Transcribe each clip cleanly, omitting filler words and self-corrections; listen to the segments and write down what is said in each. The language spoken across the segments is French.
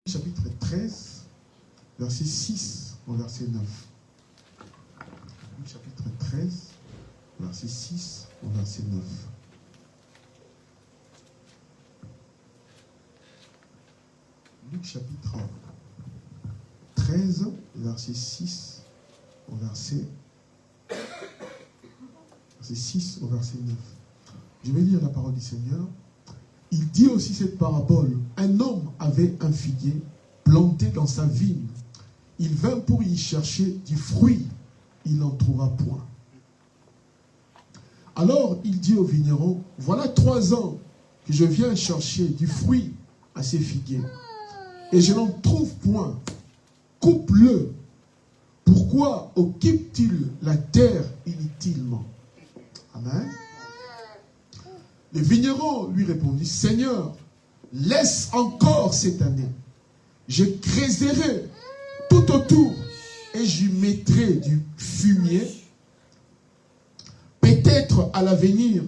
Chapitre 13, verset 6 au verset 9. Chapitre 13, verset 6 au verset 9. Luc chapitre 13, verset 6 au verset 6 au verset 9. Je vais lire la parole du Seigneur. Il dit aussi cette parabole. Un homme avait un figuier planté dans sa vigne. Il vint pour y chercher du fruit. Il n'en trouva point. Alors il dit au vigneron, voilà 3 ans que je viens chercher du fruit à ces figuiers. Et je n'en trouve point. Coupe-le. Pourquoi occupe-t-il la terre inutilement? Amen. Le vigneron lui répondit, Seigneur, laisse encore cette année. Je creuserai tout autour et j'y mettrai du fumier. Peut-être à l'avenir,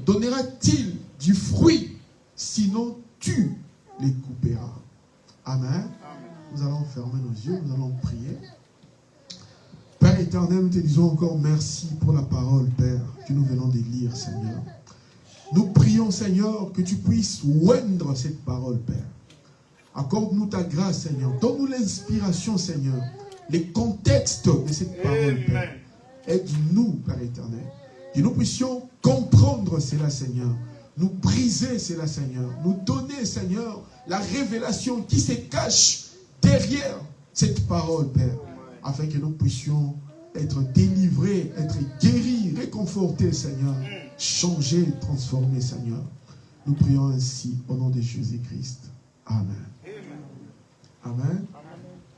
donnera-t-il du fruit, sinon tu les couperas. Amen. Nous allons fermer nos yeux, nous allons prier. Père éternel, nous te disons encore merci pour la parole, Père, que nous venons de lire, Seigneur. Nous prions, Seigneur, que tu puisses oindre cette parole, Père. Accorde-nous ta grâce, Seigneur. Donne-nous l'inspiration, Seigneur. Les contextes de cette parole, Père. Aide-nous, Père éternel. Que nous puissions comprendre cela, Seigneur. Nous briser cela, Seigneur. Nous donner, Seigneur, la révélation qui se cache derrière cette parole, Père. Afin que nous puissions être délivrés, être guéris, réconfortés, Seigneur, changés, transformés, Seigneur. Nous prions ainsi au nom de Jésus-Christ. Amen. Amen.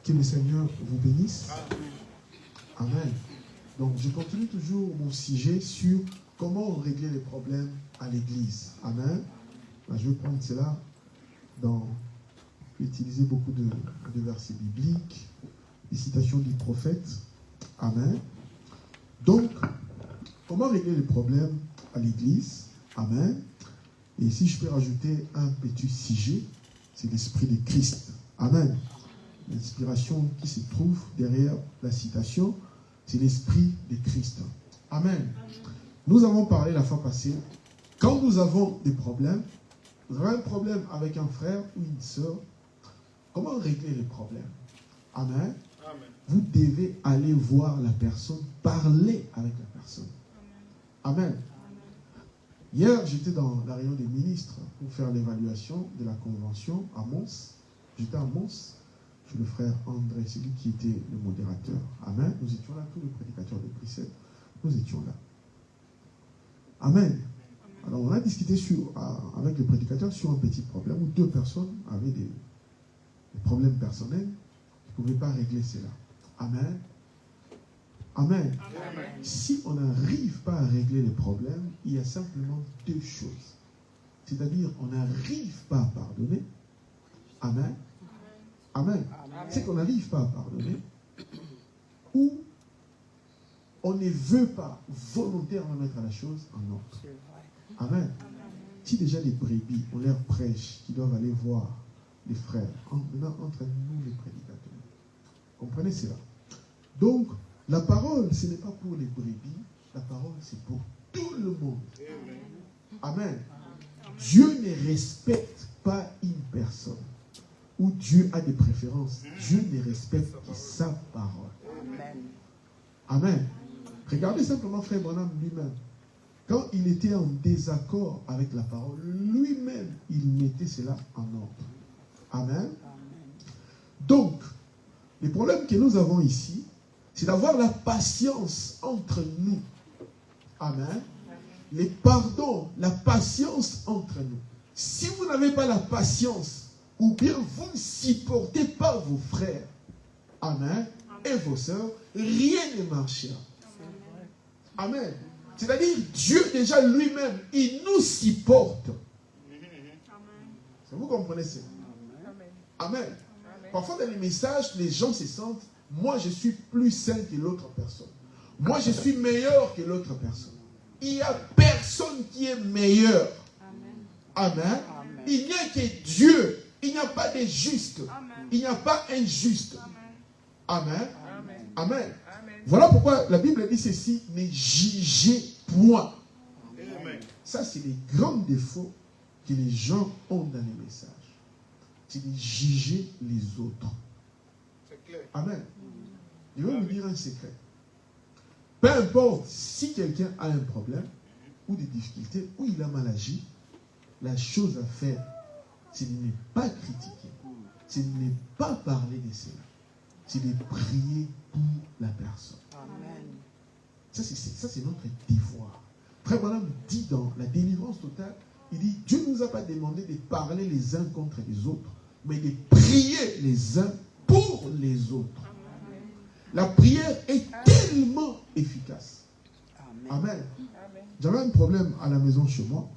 Que le Seigneur vous bénisse. Amen. Donc, je continue toujours mon sujet sur comment régler les problèmes à l'église. Amen. Là, je vais prendre cela dans... utiliser beaucoup de versets bibliques, des citations du prophète. Amen. Donc, comment régler les problèmes à l'église? Amen. Et si je peux rajouter un petit sujet, c'est l'esprit de Christ. Amen. L'inspiration qui se trouve derrière la citation, c'est l'esprit de Christ. Amen. Nous avons parlé la fois passée, quand nous avons des problèmes, vous avez un problème avec un frère ou une sœur, comment régler les problèmes? Amen. Amen. Vous devez aller voir la personne, parler avec la personne. Amen. Amen. Hier, j'étais dans la réunion des ministres pour faire l'évaluation de la convention à Mons. J'étais à Mons, chez le frère André, celui qui était le modérateur. Amen. Nous étions là, tous les prédicateurs de Bruxelles, nous étions là. Amen. Alors, on a discuté avec le prédicateur sur un petit problème où 2 personnes avaient des problèmes personnels. Vous ne pouvez pas régler cela. Amen. Amen. Amen. Si on n'arrive pas à régler les problèmes, il y a simplement 2 choses. C'est-à-dire, on n'arrive pas à pardonner. Amen. Amen. Amen. C'est qu'on n'arrive pas à pardonner. Ou on ne veut pas volontairement mettre la chose en ordre. Amen. Si déjà les brebis ont l'air prêches, qui doivent aller voir les frères, maintenant entre nous les prédicateurs. Comprenez cela? Donc, la parole, ce n'est pas pour les brebis, la parole, c'est pour tout le monde. Amen. Dieu ne respecte pas une personne, ou Dieu a des préférences. Dieu ne respecte que sa parole. Amen. Regardez simplement Frère Branham lui-même. Quand il était en désaccord avec la parole, lui-même, il mettait cela en ordre. Amen. Donc, le problème que nous avons ici, c'est d'avoir la patience entre nous. Amen. Les pardons, la patience entre nous. Si vous n'avez pas la patience, ou bien vous ne supportez pas vos frères, amen, et vos sœurs, rien ne marchera. Amen. C'est-à-dire, Dieu déjà lui-même, il nous supporte. Vous comprenez ça? Amen. Parfois dans les messages, les gens se sentent, moi je suis plus saint que l'autre personne. Moi je suis meilleur que l'autre personne. Il n'y a personne qui est meilleur. Amen. Amen. Il n'y a que Dieu. Il n'y a pas de juste. Il n'y a pas un juste. Amen. Amen. Voilà pourquoi la Bible dit ceci, ne jugez point. Ça, c'est les grands défauts que les gens ont dans les messages. C'est de juger les autres. Amen. Je vais vous dire un secret. Peu importe si quelqu'un a un problème, ou des difficultés, ou il a mal agi, la chose à faire, c'est de ne pas critiquer, c'est de ne pas parler de cela, c'est de prier pour la personne. Amen. Ça, c'est notre devoir. Frère Branham dit dans la délivrance totale, il dit, Dieu ne nous a pas demandé de parler les uns contre les autres, mais de prier les uns pour les autres. Amen. La prière est tellement efficace. Amen. Amen. J'avais un problème à la maison chez moi.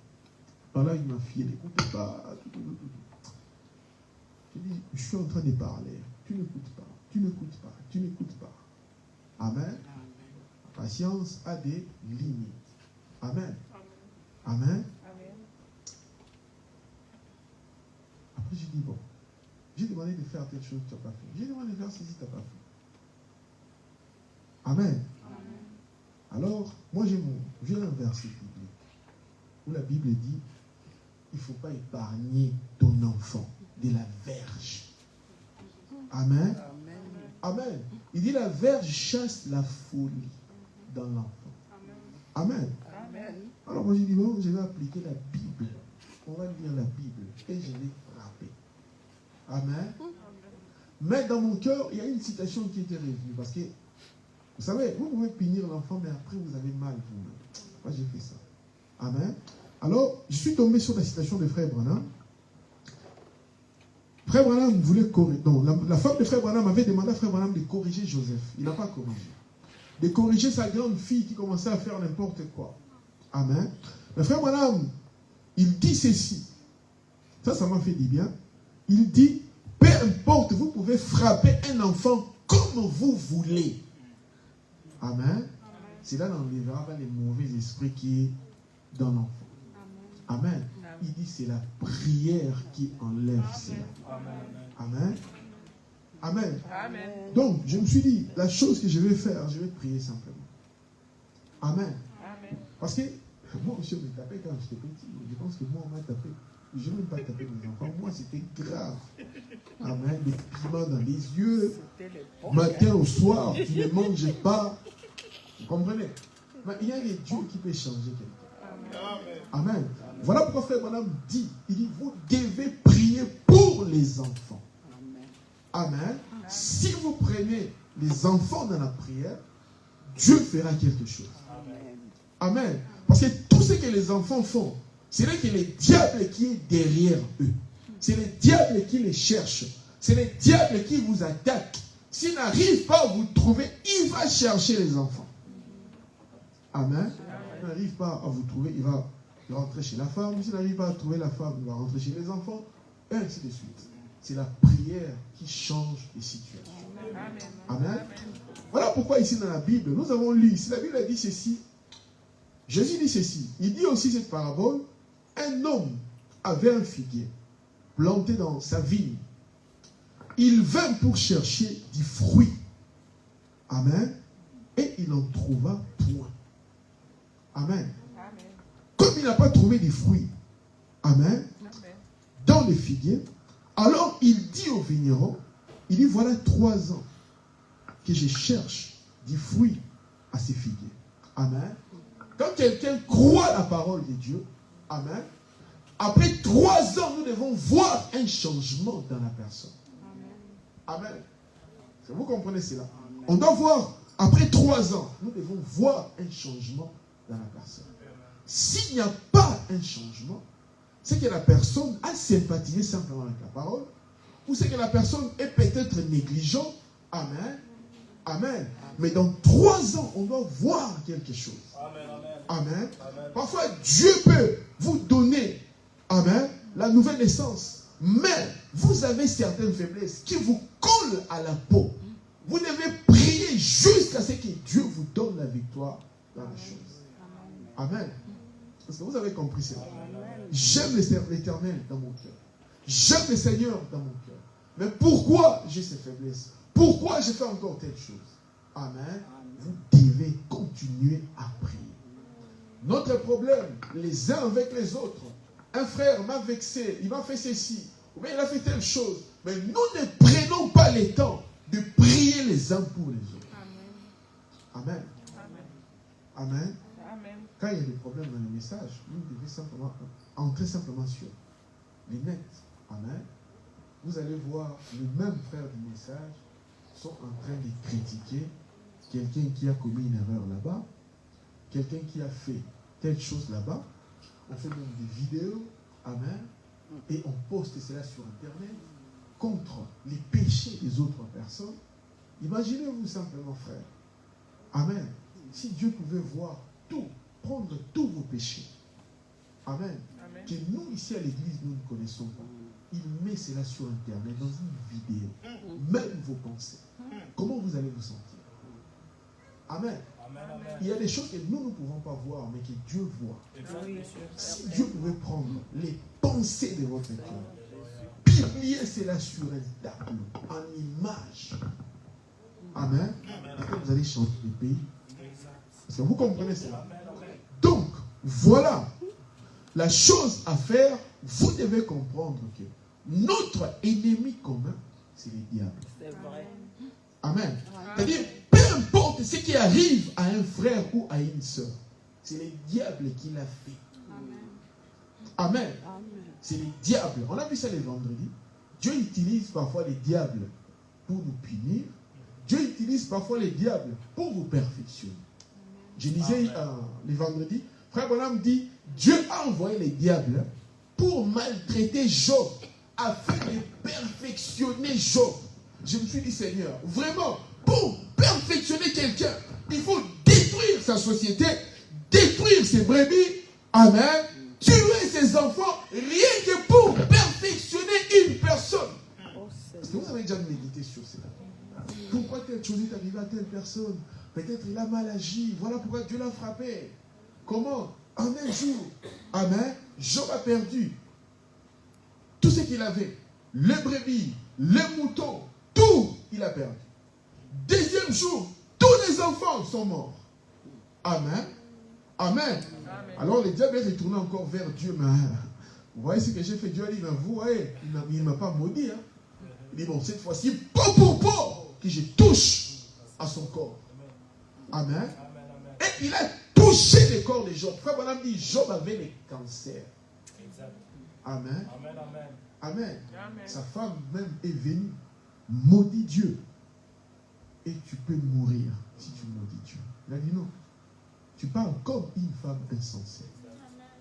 Par là, il m'a fié, n'écoutez pas. Je dis, je suis en train de parler. Tu n'écoutes pas, tu n'écoutes pas, tu n'écoutes pas. Amen. La patience a des limites. Amen. Amen. Après, j'ai dit, bon, j'ai demandé de faire telle chose, tu n'as pas fait. J'ai demandé de faire ceci, tu n'as pas fait. Amen. Alors, moi j'ai un verset biblique où la Bible dit, il ne faut pas épargner ton enfant de la verge. Amen. Amen. Il dit, la verge chasse la folie dans l'enfant. Amen. Alors moi j'ai dit, bon, je vais appliquer la Bible. On va lire la Bible et je vais frapper. Amen. Mais dans mon cœur, il y a une citation qui était revenue parce que vous savez, vous pouvez punir l'enfant, mais après vous avez mal vous-même. Moi j'ai fait ça. Amen. Alors, je suis tombé sur la citation de Frère Branham. Frère Branham voulait corriger. Non, la femme de Frère Branham avait demandé à Frère Branham de corriger Joseph. Il n'a pas corrigé. De corriger sa grande fille qui commençait à faire n'importe quoi. Amen. Mais Frère Branham, il dit ceci. Ça m'a fait du bien. Il dit, peu importe, vous pouvez frapper un enfant comme vous voulez. Amen. Cela n'enlèvera pas les mauvais esprits qui est dans l'enfant. Amen. Il dit c'est la prière qui enlève cela. Amen. Amen. Amen. Donc, je me suis dit, la chose que je vais faire, je vais prier simplement. Amen. Amen. Parce que moi, monsieur me tapait quand j'étais petit. Je pense que moi, on m'a tapé. Je n'ai même pas tapé mes enfants. Moi, c'était grave. Amen. Des piments dans les yeux. Matin au soir, tu ne manges pas. Vous comprenez? Mais il y a des dieux qui peuvent changer quelqu'un. Amen. Amen. Voilà pourquoi Frère Branham dit, il dit, vous devez prier pour les enfants. Amen. Amen. Si vous prenez les enfants dans la prière, Dieu fera quelque chose. Amen. Amen. Parce que tout ce que les enfants font, c'est là que le diable qui est derrière eux. C'est le diable qui les cherche. C'est le diable qui vous attaque. S'il n'arrive pas à vous trouver, il va chercher les enfants. Amen. S'il n'arrive pas à vous trouver, il va rentrer chez la femme. S'il n'arrive pas à trouver la femme, il va rentrer chez les enfants. Et ainsi de suite. C'est la prière qui change les situations. Amen. Amen. Voilà pourquoi ici dans la Bible, nous avons lu, si la Bible a dit ceci, Jésus dit ceci, il dit aussi cette parabole, un homme avait un figuier planté dans sa vigne. Il vint pour chercher du fruit. Amen. Et il n'en trouva point. Amen. Amen. Comme il n'a pas trouvé des fruits, amen, dans le figuier, alors il dit au vigneron, il dit, voilà 3 ans que je cherche du fruit à ces figuiers. Amen. Quand quelqu'un croit la parole de Dieu, amen, après 3 ans, nous devons voir un changement dans la personne. Amen. Amen. Vous comprenez cela? Amen. On doit voir, après 3 ans, nous devons voir un changement dans la personne. S'il n'y a pas un changement, c'est que la personne a sympathisé simplement avec la parole, ou c'est que la personne est peut-être négligente. Amen. Amen. Mais dans 3 ans, on doit voir quelque chose. Amen. Amen. Amen. Parfois, Dieu peut vous donner, amen, la nouvelle naissance. Mais vous avez certaines faiblesses qui vous collent à la peau. Vous devez prier jusqu'à ce que Dieu vous donne la victoire dans les choses. Amen. Est-ce que vous avez compris cela? J'aime l'Éternel dans mon cœur. J'aime le Seigneur dans mon cœur. Mais pourquoi j'ai ces faiblesses? Pourquoi j'ai fait encore telle chose? Amen. Vous devez continuer à prier. Notre problème, les uns avec les autres, un frère m'a vexé, il m'a fait ceci, ou bien il a fait telle chose, mais nous ne prenons pas le temps de prier les uns pour les autres. Amen. Amen. Amen. Quand il y a des problèmes dans le message, vous devez simplement entrer simplement sur les nets. Amen. Vous allez voir le même frère du message sont en train de critiquer quelqu'un qui a commis une erreur là-bas, quelqu'un qui a fait telle chose là-bas. On fait même des vidéos, amen, et on poste cela sur Internet contre les péchés des autres personnes. Imaginez-vous simplement, frère. Amen. Si Dieu pouvait voir tout, prendre tous vos péchés, amen, que nous, ici à l'église, nous ne connaissons pas. Il met cela sur Internet, dans une vidéo, même vos pensées. Comment vous allez vous sentir? Amen. Il y a des choses que nous ne pouvons pas voir, mais que Dieu voit. Si Dieu pouvait prendre les pensées de votre cœur, publier cela sur un tableau, en image. Amen. Après, vous allez changer de pays. Est-ce que vous comprenez cela? Donc, voilà. La chose à faire, vous devez comprendre que notre ennemi commun, c'est le diable. C'est vrai. Amen. C'est-à-dire, peu importe ce qui arrive à un frère ou à une soeur, c'est le diable qui l'a fait. Amen. C'est le diable. On a vu ça les vendredis. Dieu utilise parfois les diables pour nous punir. Dieu utilise parfois les diables pour vous perfectionner. Je disais les vendredis, frère Bonhomme dit, Dieu a envoyé les diables pour maltraiter Job, afin de perfectionner Job. Je me suis dit, Seigneur, vraiment, pour perfectionner quelqu'un, il faut détruire sa société, détruire ses brebis, amen, tuer ses enfants, rien que pour perfectionner une personne. Est-ce que vous avez déjà médité sur cela? Pourquoi telle chose est arrivée à telle personne? Peut-être il a mal agi, voilà pourquoi Dieu l'a frappé. Comment? En un jour, amen, Job a perdu tout ce qu'il avait, les brebis, les moutons, tout, il a perdu. Deuxième jour, tous les enfants sont morts. Amen. Amen. Alors le diable est retourné encore vers Dieu. Mais vous voyez ce que j'ai fait? Dieu a dit, mais vous voyez, il ne m'a pas maudit. Hein. Il dit, bon, cette fois-ci, peau pour peau, que je touche à son corps. Amen. Et il a touché le corps de Job. Frère Bonhomme dit, Job avait le cancer. Amen. Amen. Sa femme même est venue. Maudit Dieu. Et tu peux mourir si tu maudis Dieu. Il a dit non. Tu parles comme une femme insensée.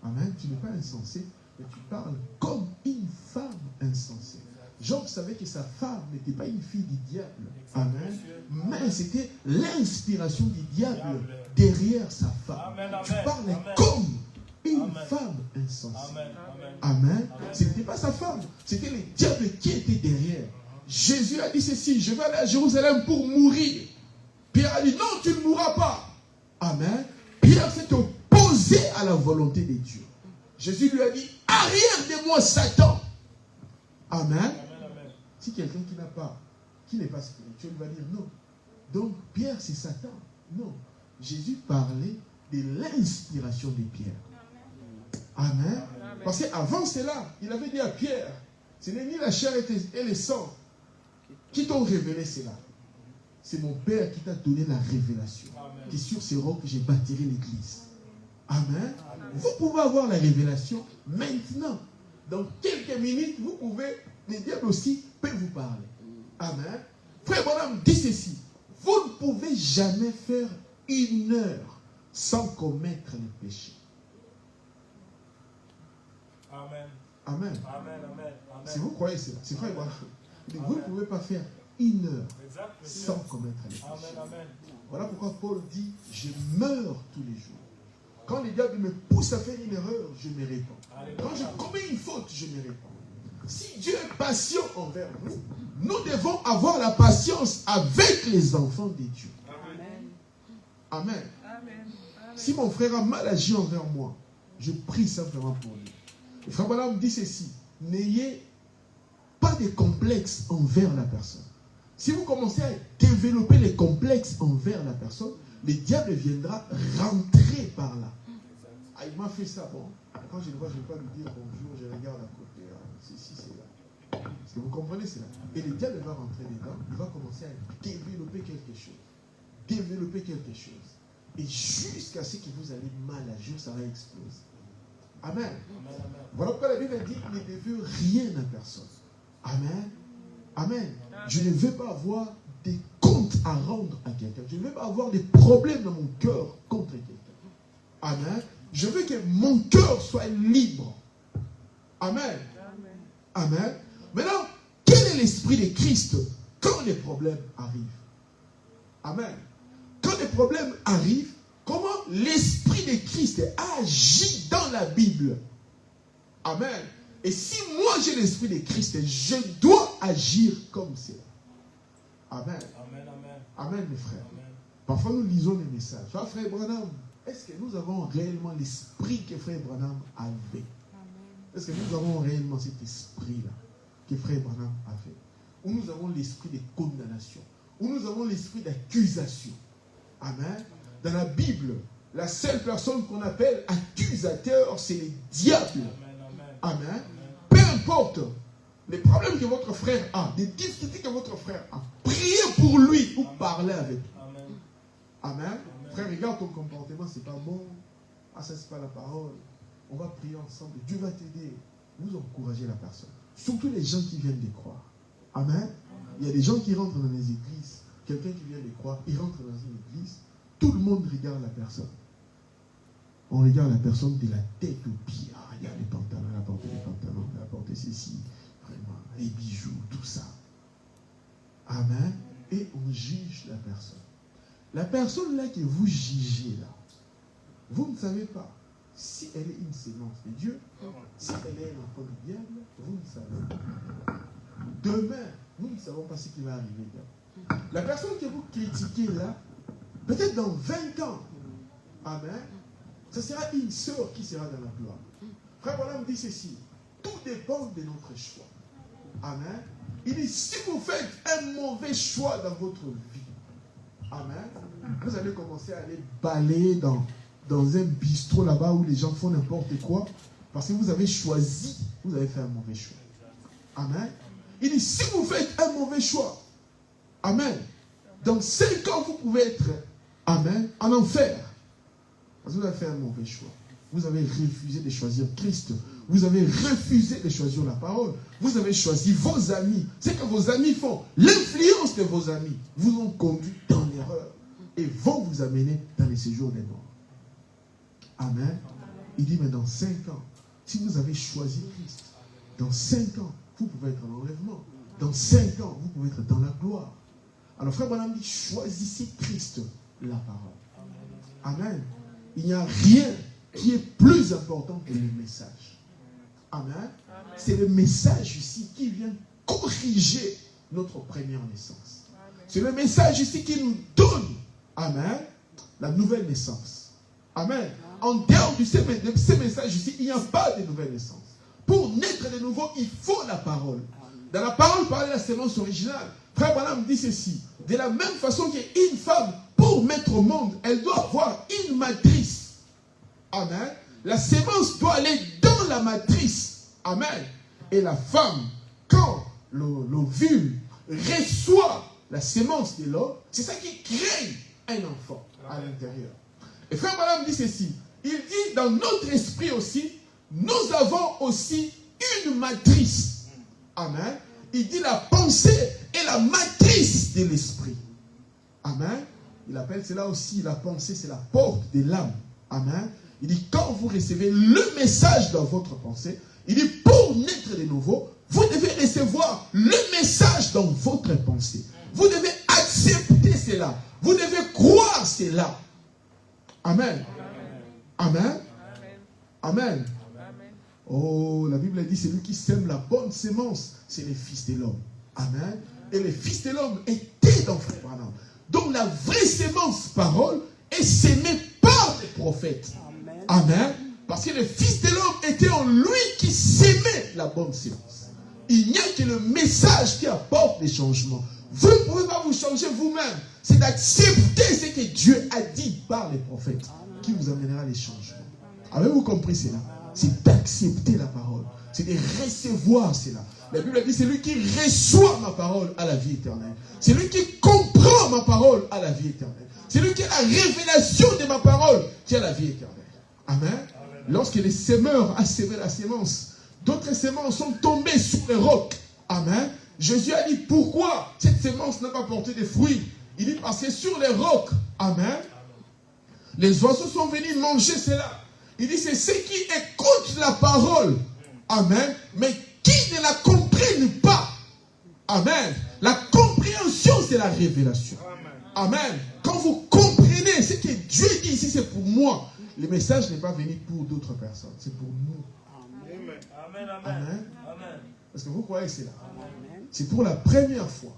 Amen. Tu n'es pas insensé, mais tu parles comme une femme insensée. Job savait que sa femme n'était pas une fille du diable. Amen. Mais c'était l'inspiration du diable derrière sa femme. Tu parles comme une femme insensée. Amen. Ce n'était pas sa femme, c'était le diable qui était derrière. Jésus a dit ceci, je vais aller à Jérusalem pour mourir. Pierre a dit, non, tu ne mourras pas. Amen. Pierre s'est opposé à la volonté de Dieu. Jésus lui a dit, arrière de moi, Satan. Amen. Si quelqu'un qui n'est pas spirituel va dire non. Donc Pierre c'est Satan. Non. Jésus parlait de l'inspiration de Pierre. Amen. Parce qu'avant cela, il avait dit à Pierre, ce n'est ni la chair et le sang qui t'ont révélé cela. C'est mon Père qui t'a donné la révélation. Et sur ces rocs, j'ai bâti l'église. Amen. Vous pouvez avoir la révélation maintenant. Dans quelques minutes, vous pouvez, le diable aussi peut vous parler. Amen. Frère Bonhomme dit ceci. Vous ne pouvez jamais faire une heure sans commettre le péché. Amen. Amen. Amen. Amen. Si vous croyez cela, c'est vrai. Vous ne pouvez pas faire une heure sans commettre le péché. Amen. Voilà pourquoi Paul dit, je meurs tous les jours. Quand le diable me pousse à faire une erreur, je me répands. Quand je commets une faute, je me répands. Si Dieu est patient envers nous, nous devons avoir la patience avec les enfants de Dieu. Amen. Amen. Si mon frère a mal agi envers moi, Je prie simplement pour lui. Et Frère Branham dit ceci. N'ayez pas de complexes envers la personne. Si vous commencez à développer les complexes envers la personne, le diable viendra rentrer par là. Ah, il m'a fait ça, bon. Quand je le vois, je ne vais pas lui dire bonjour, je regarde à côté. C'est ici, c'est là. Est-ce que vous comprenez cela? Et le diable va rentrer dedans, il va commencer à développer quelque chose. Développer quelque chose. Et jusqu'à ce que vous allez mal à jour, ça va exploser. Amen. Amen. Voilà pourquoi la Bible dit ne devez rien à personne. Amen. Amen. Je ne veux pas avoir des comptes à rendre à quelqu'un. Je ne veux pas avoir des problèmes dans mon cœur contre quelqu'un. Amen. Je veux que mon cœur soit libre. Amen. Amen. Maintenant, quel est l'esprit de Christ quand les problèmes arrivent? Amen. Quand les problèmes arrivent, comment l'esprit de Christ agit dans la Bible? Amen. Et si moi j'ai l'esprit de Christ, je dois agir comme cela. Amen. Amen, amen. Amen, mes frères. Amen. Parfois nous lisons les messages. Ah, frère Branham, est-ce que nous avons réellement l'esprit que frère Branham avait? Est-ce que nous avons réellement cet esprit-là que frère Branham avait? Ou nous avons l'esprit de condamnation? Ou nous avons l'esprit d'accusation? Amen. Dans la Bible, la seule personne qu'on appelle accusateur, c'est le diable. Amen. Peu importe les problèmes que votre frère a, les difficultés que votre frère a, priez pour lui ou parlez avec lui. Amen. Amen. Frère, regarde ton comportement, c'est pas bon. Ah, ça, c'est pas la parole. On va prier ensemble. Dieu va t'aider. Vous encouragez la personne. Surtout les gens qui viennent de croire. Amen. Amen. Il y a des gens qui rentrent dans les églises. Quelqu'un qui vient de croire, il rentre dans une église. Tout le monde regarde la personne. On regarde la personne de la tête aux pieds. Ah, il y a les pantalons, elle a porté les pantalons, elle a porté ceci. Vraiment, les bijoux, tout ça. Amen. Et on juge la personne. La personne là que vous jugez là, vous ne savez pas si elle est une sémence de Dieu, si elle est un enfant du diable, vous ne savez pas. Demain, nous ne savons pas ce qui va arriver là. La personne que vous critiquez là, peut-être dans 20 ans, amen, ce sera une sœur qui sera dans la gloire. Frère Branham dit ceci, tout dépend de notre choix. Amen. Il dit, si vous faites un mauvais choix dans votre vie, amen, vous allez commencer à aller balayer dans un bistrot là-bas où les gens font n'importe quoi, parce que vous avez choisi, vous avez fait un mauvais choix. Amen. Il dit, si vous faites un mauvais choix, amen, dans 5 ans, vous pouvez être, amen, en enfer. Parce que vous avez fait un mauvais choix. Vous avez refusé de choisir Christ. Vous avez refusé de choisir la parole. Vous avez choisi vos amis. C'est que vos amis font. L'influence de vos amis vous ont conduit dans l'erreur et vont vous amener dans les séjours des morts. Amen. Il dit, mais dans 5 ans, si vous avez choisi Christ, dans 5 ans, vous pouvez être en enlèvement. Dans 5 ans, vous pouvez être dans la gloire. Alors, frère Branham dit, choisissez Christ, la parole. Amen. Il n'y a rien qui est plus important que le message. Amen. Amen. C'est le message ici qui vient corriger notre première naissance. C'est le message ici qui nous donne, amen, la nouvelle naissance. Amen. En dehors de ces messages ici, il n'y a pas de nouvelle naissance. Pour naître de nouveau, il faut la parole. Dans la parole, parler de la sémence originale. Frère Branham dit ceci. De la même façon qu'une femme, pour mettre au monde, elle doit avoir une matrice. Amen. La sémence doit aller dans la matrice. Amen. Et la femme, quand l'ovule reçoit la sémence de l'homme, c'est ça qui crée un enfant à l'intérieur. Et frère Branham dit ceci. Il dit, dans notre esprit aussi, nous avons aussi une matrice. Amen. Il dit la pensée est la matrice de l'esprit. Amen. Il appelle cela aussi la pensée, c'est la porte de l'âme. Amen. Il dit, quand vous recevez le message dans votre pensée, il dit, pour naître de nouveau, vous devez recevoir le message dans votre pensée. Vous devez accepter cela. Vous devez croire cela. Amen. Amen. Amen. Oh, la Bible dit, c'est lui qui sème la bonne sémence, c'est les fils de l'homme. Amen. Et les fils de l'homme étaient dans Frère Branham. Donc la vraie sémence parole est sémée par les prophètes. Amen. Parce que le Fils de l'homme était en lui qui sémait la bonne sémence. Il n'y a que le message qui apporte les changements. Vous ne pouvez pas vous changer vous-même. C'est d'accepter ce que Dieu a dit par les prophètes qui vous amènera les changements. Avez-vous compris cela? C'est d'accepter la parole. C'est de recevoir cela. La Bible dit, c'est lui qui reçoit ma parole à la vie éternelle. C'est lui qui comprend ma parole à la vie éternelle. C'est lui qui a la révélation de ma parole qui a la vie éternelle. Amen. Lorsque les semeurs a sémé la sémence, d'autres semences sont tombées sur les rocs. Amen. Jésus a dit, pourquoi cette sémence n'a pas porté de fruits? Il dit, parce que sur les rocs, amen, les oiseaux sont venus manger cela. Il dit, c'est ceux qui écoutent la parole, amen, mais qui ne la comprennent pas. Amen. La compréhension, c'est la révélation. Amen. Quand vous comprenez ce que Dieu dit ici, c'est pour moi. Le message n'est pas venu pour d'autres personnes, c'est pour nous. Amen. Amen. Amen. Parce que vous croyez que c'est là. C'est pour la première fois.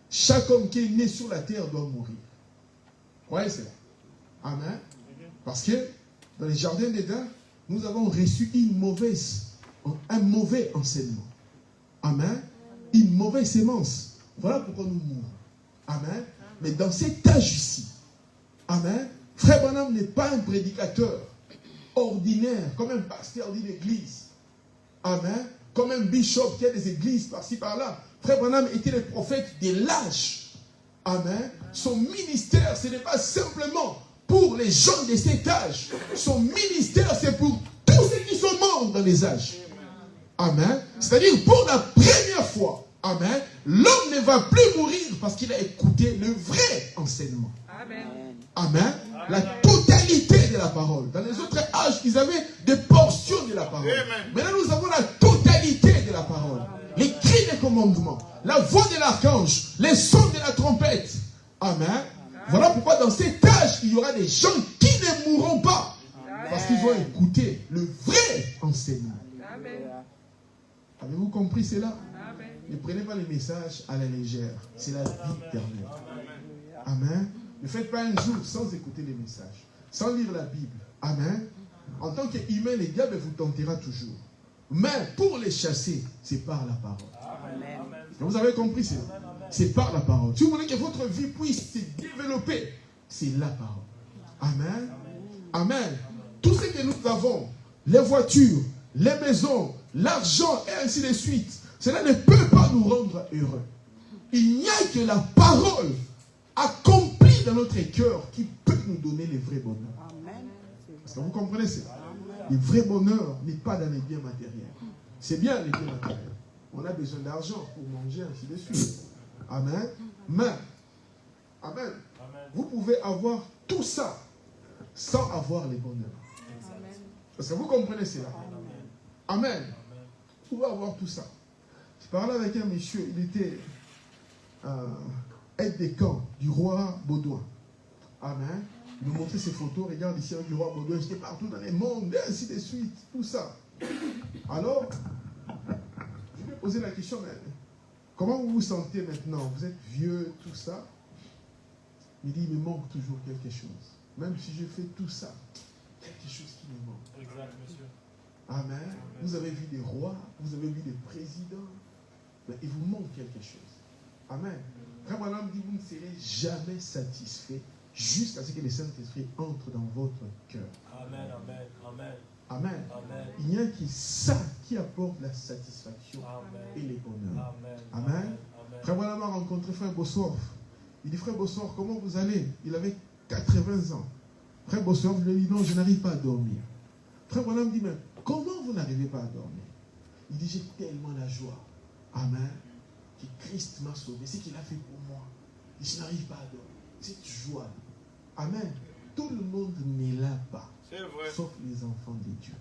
Chaque homme qui est né sur la terre doit mourir. Vous croyez que c'est là. Amen. Parce que dans les jardins d'Éden, nous avons reçu un mauvais enseignement. Amen. Une mauvaise sémence. Voilà pourquoi nous mourons. Amen. Mais dans cet âge ici, amen, Frère Branham n'est pas un prédicateur ordinaire, comme un pasteur d'une église. Amen. Comme un bishop qui a des églises par-ci par-là. Frère Branham était le prophète de l'âge. Amen. Son ministère, ce n'est pas simplement pour les gens de cet âge. Son ministère, c'est pour tous ceux qui sont morts dans les âges. Amen. C'est-à-dire, pour la première fois, amen, l'homme ne va plus mourir parce qu'il a écouté le vrai enseignement. Amen. Amen. La totalité de la parole. Dans les autres âges, ils avaient des portions de la parole. Maintenant, nous avons la totalité de la parole. Les cris des commandements, la voix de l'archange, les sons de la trompette. Amen. Voilà pourquoi dans cet âge, il y aura des gens qui ne mourront pas. Parce qu'ils vont écouter le vrai enseignement. Avez-vous compris cela? Ne prenez pas les messages à la légère. C'est la vie éternelle. Amen. Ne faites pas un jour sans écouter les messages, sans lire la Bible. Amen. En tant qu'humain, le diable vous tentera toujours. Mais pour les chasser, c'est par la parole. Amen. Vous avez compris cela? C'est par la parole. Si vous voulez que votre vie puisse se développer, c'est la parole. Amen. Amen. Tout ce que nous avons, les voitures, les maisons, l'argent et ainsi de suite, cela ne peut pas nous rendre heureux. Il n'y a que la parole accomplie dans notre cœur qui peut nous donner le vrai bonheur. Est-ce que vous comprenez ça? Le vrai bonheur n'est pas dans les biens matériels. C'est bien les biens matériels. On a besoin d'argent pour manger, ainsi de suite. Amen. Mais, amen, vous pouvez avoir tout ça sans avoir les bonheurs. Est-ce que vous comprenez cela? Amen. Vous pouvez avoir tout ça. Je parlais avec un monsieur, il était aide de camp du roi Baudouin. Amen. Il nous montrait ses photos, regarde ici du roi Baudouin, j'étais partout dans les mondes, et ainsi de suite, tout ça. Alors, je lui ai posé la question, mais comment vous vous sentez maintenant? Vous êtes vieux, tout ça. Il dit, il me manque toujours quelque chose. Même si je fais tout ça, quelque chose qui me manque. Exact, monsieur. Amen. Vous avez vu des rois, vous avez vu des présidents, mais il vous manque quelque chose. Amen. Frère Branham dit, vous ne serez jamais satisfait jusqu'à ce que le Saint-Esprit entre dans votre cœur. Amen, amen, amen. Amen. Amen. Il n'y a que ça qui apporte la satisfaction Amen. et le bonheur. Amen. Amen. Amen. Frère Branham a rencontré Frère Bossorf. Il dit, Frère Bossorf, comment vous allez? Il avait 80 ans. Frère Bossorf lui dit, non, je n'arrive pas à dormir. Frère Branham dit, mais comment vous n'arrivez pas à dormir? Il dit, j'ai tellement la joie. Amen. Que Christ m'a sauvé. C'est ce qu'il a fait pour moi. Et je n'arrive pas à dormir. Cette joie. Amen. Tout le monde n'est là pas. C'est vrai. Sauf les enfants de Dieu.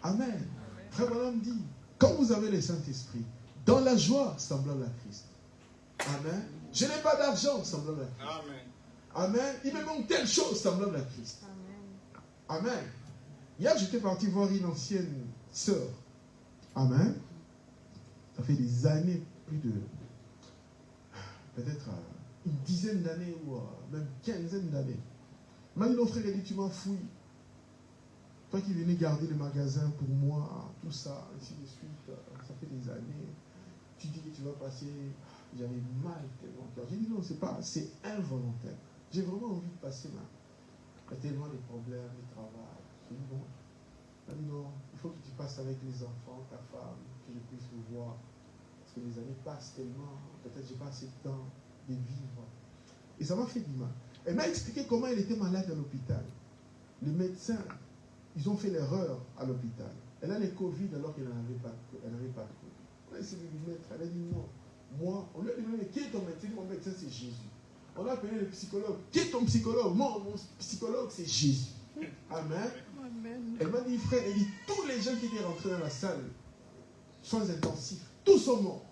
Amen. Frère Branham dit, quand vous avez le Saint-Esprit, dans la joie semblable à Christ. Amen. Je n'ai pas d'argent semblable à Christ. Amen. Amen. Il me manque telle chose semblable à Christ. Amen. Hier, j'étais parti voir une ancienne sœur. Amen. Ça fait des années, plus de peut-être une dizaine d'années ou même quinzaine d'années. Même nos frères, il dit, tu m'as fouillé. Toi qui venais garder le magasin pour moi, tout ça, ainsi de suite, ça fait des années. Tu dis que tu vas passer, j'avais mal tellement au cœur. J'ai dit non, c'est involontaire. J'ai vraiment envie de passer ma. Il y a tellement de problèmes, de travail. J'ai dit bon. Non, il faut que tu passes avec les enfants, ta femme, que je puisse le voir. Parce que les années passent tellement, peut-être j'ai pas assez de temps de vivre. Et ça m'a fait du mal. Elle m'a expliqué comment elle était malade à l'hôpital. Les médecins, ils ont fait l'erreur à l'hôpital. Elle a le Covid alors qu'elle n'avait pas de Covid. On a essayé de lui mettre, elle a dit non. Moi, on lui a demandé qui est ton médecin? Mon médecin c'est Jésus. On a appelé le psychologue. Qui est ton psychologue? Moi, mon psychologue c'est Jésus. Amen. Elle m'a dit, frère, elle dit, tous les gens qui étaient rentrés dans la salle, soins intensifs, tous sont morts.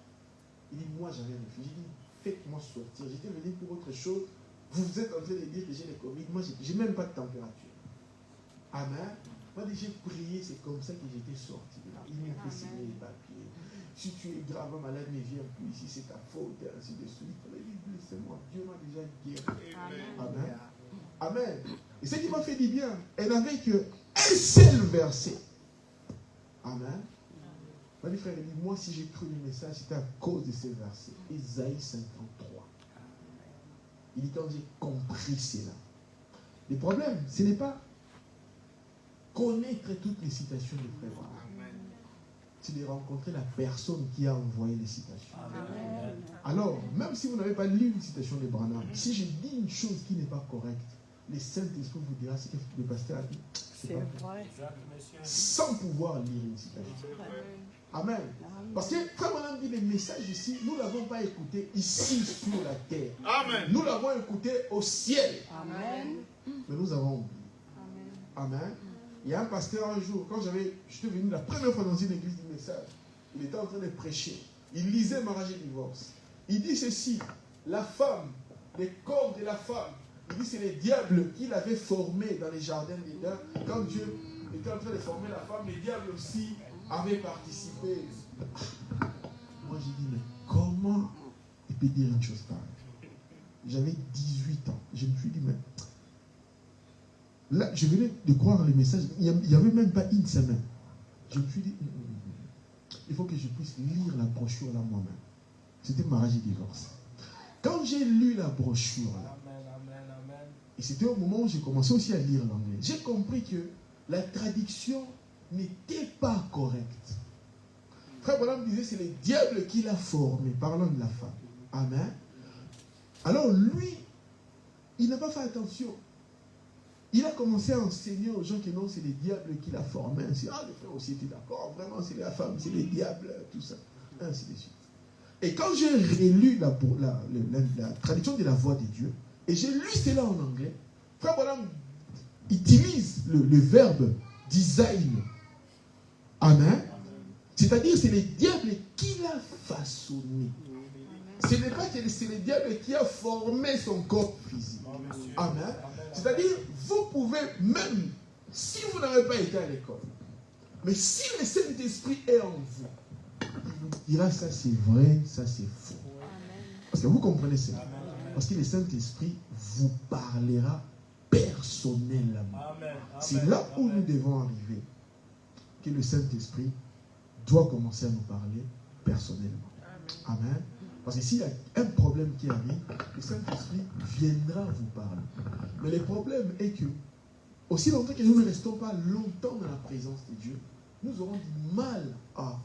Il dit, moi, j'avais un refus. J'ai dit, faites-moi sortir. J'étais venu pour autre chose. Vous êtes en train de dire que j'ai le Covid. Moi, j'ai même pas de température. Amen. Moi, j'ai prié, c'est comme ça que j'étais sorti de là. Il m'a fait signer les papiers. Si tu es gravement malade, ne viens plus ici, c'est ta faute, et ainsi de suite. Il a dit, laissez-moi, Dieu m'a déjà guéri. Amen. Amen. Et ce qui m'a fait du bien, elle n'avait qu'un seul verset. Amen. Ma dit, frère, elle dit, moi, si j'ai cru le message, c'était à cause de ces versets. Ésaïe 53. Il dit, quand j'ai compris cela. Le problème, ce n'est pas connaître toutes les citations de Frère Branham. C'est de rencontrer la personne qui a envoyé les citations. Amen. Alors, même si vous n'avez pas lu une citation de Branham, si je dis une chose qui n'est pas correcte, le Saint-Esprit vous dira ce que le pasteur a dit. C'est vrai. Sans pouvoir lire une citation. Amen. Parce que, comme on a dit, les messages ici, nous ne l'avons pas écouté ici sur la terre. Amen. Nous l'avons écouté au ciel. Amen. Mais nous avons oublié. Amen. Amen. Il y a un pasteur un jour, quand j'étais venu la première fois dans une église du message, il était en train de prêcher. Il lisait Mariage et divorce. Il dit ceci, la femme, les corps de la femme, il dit c'est les diables qui l'avaient formé dans les jardins d'Éden. Quand Dieu était en train de former la femme, les diables aussi avaient participé. Moi j'ai dit, mais comment il peut dire une chose pareille? J'avais 18 ans. Je me suis dit, mais là, je venais de croire les messages. Il n'y avait même pas une semaine. Je me suis dit, il faut que je puisse lire la brochure là moi-même. C'était Mariage et divorce. Quand j'ai lu la brochure là, et c'était au moment où j'ai commencé aussi à lire l'anglais, j'ai compris que la traduction n'était pas correcte. Frère Branham disait, c'est le diable qui l'a formé, parlant de la femme. Amen. Alors lui, il n'a pas fait attention. Il a commencé à enseigner aux gens que non, c'est les diables qui l'a formé. Ainsi, ah, les frères aussi étaient d'accord, vraiment, c'est la femme, c'est les diables, tout ça. Ainsi de suite. Et quand j'ai relu la traduction de la voix de Dieu, et j'ai lu cela en anglais, Frère Branham utilise le verbe design. Amen. C'est-à-dire, c'est le diable qui l'a façonné. Ce n'est pas que c'est le diable qui a formé son corps physique. Amen. C'est-à-dire, vous pouvez même, si vous n'avez pas été à l'école, mais si le Saint-Esprit est en vous, il vous dira ça c'est vrai, ça c'est faux. Parce que vous comprenez cela. Parce que le Saint-Esprit vous parlera personnellement. C'est là où nous devons arriver. Que le Saint-Esprit doit commencer à nous parler personnellement. Amen. Parce que s'il y a un problème qui arrive, le Saint-Esprit viendra vous parler. Mais le problème est que, aussi longtemps que nous ne restons pas longtemps dans la présence de Dieu, nous aurons du mal à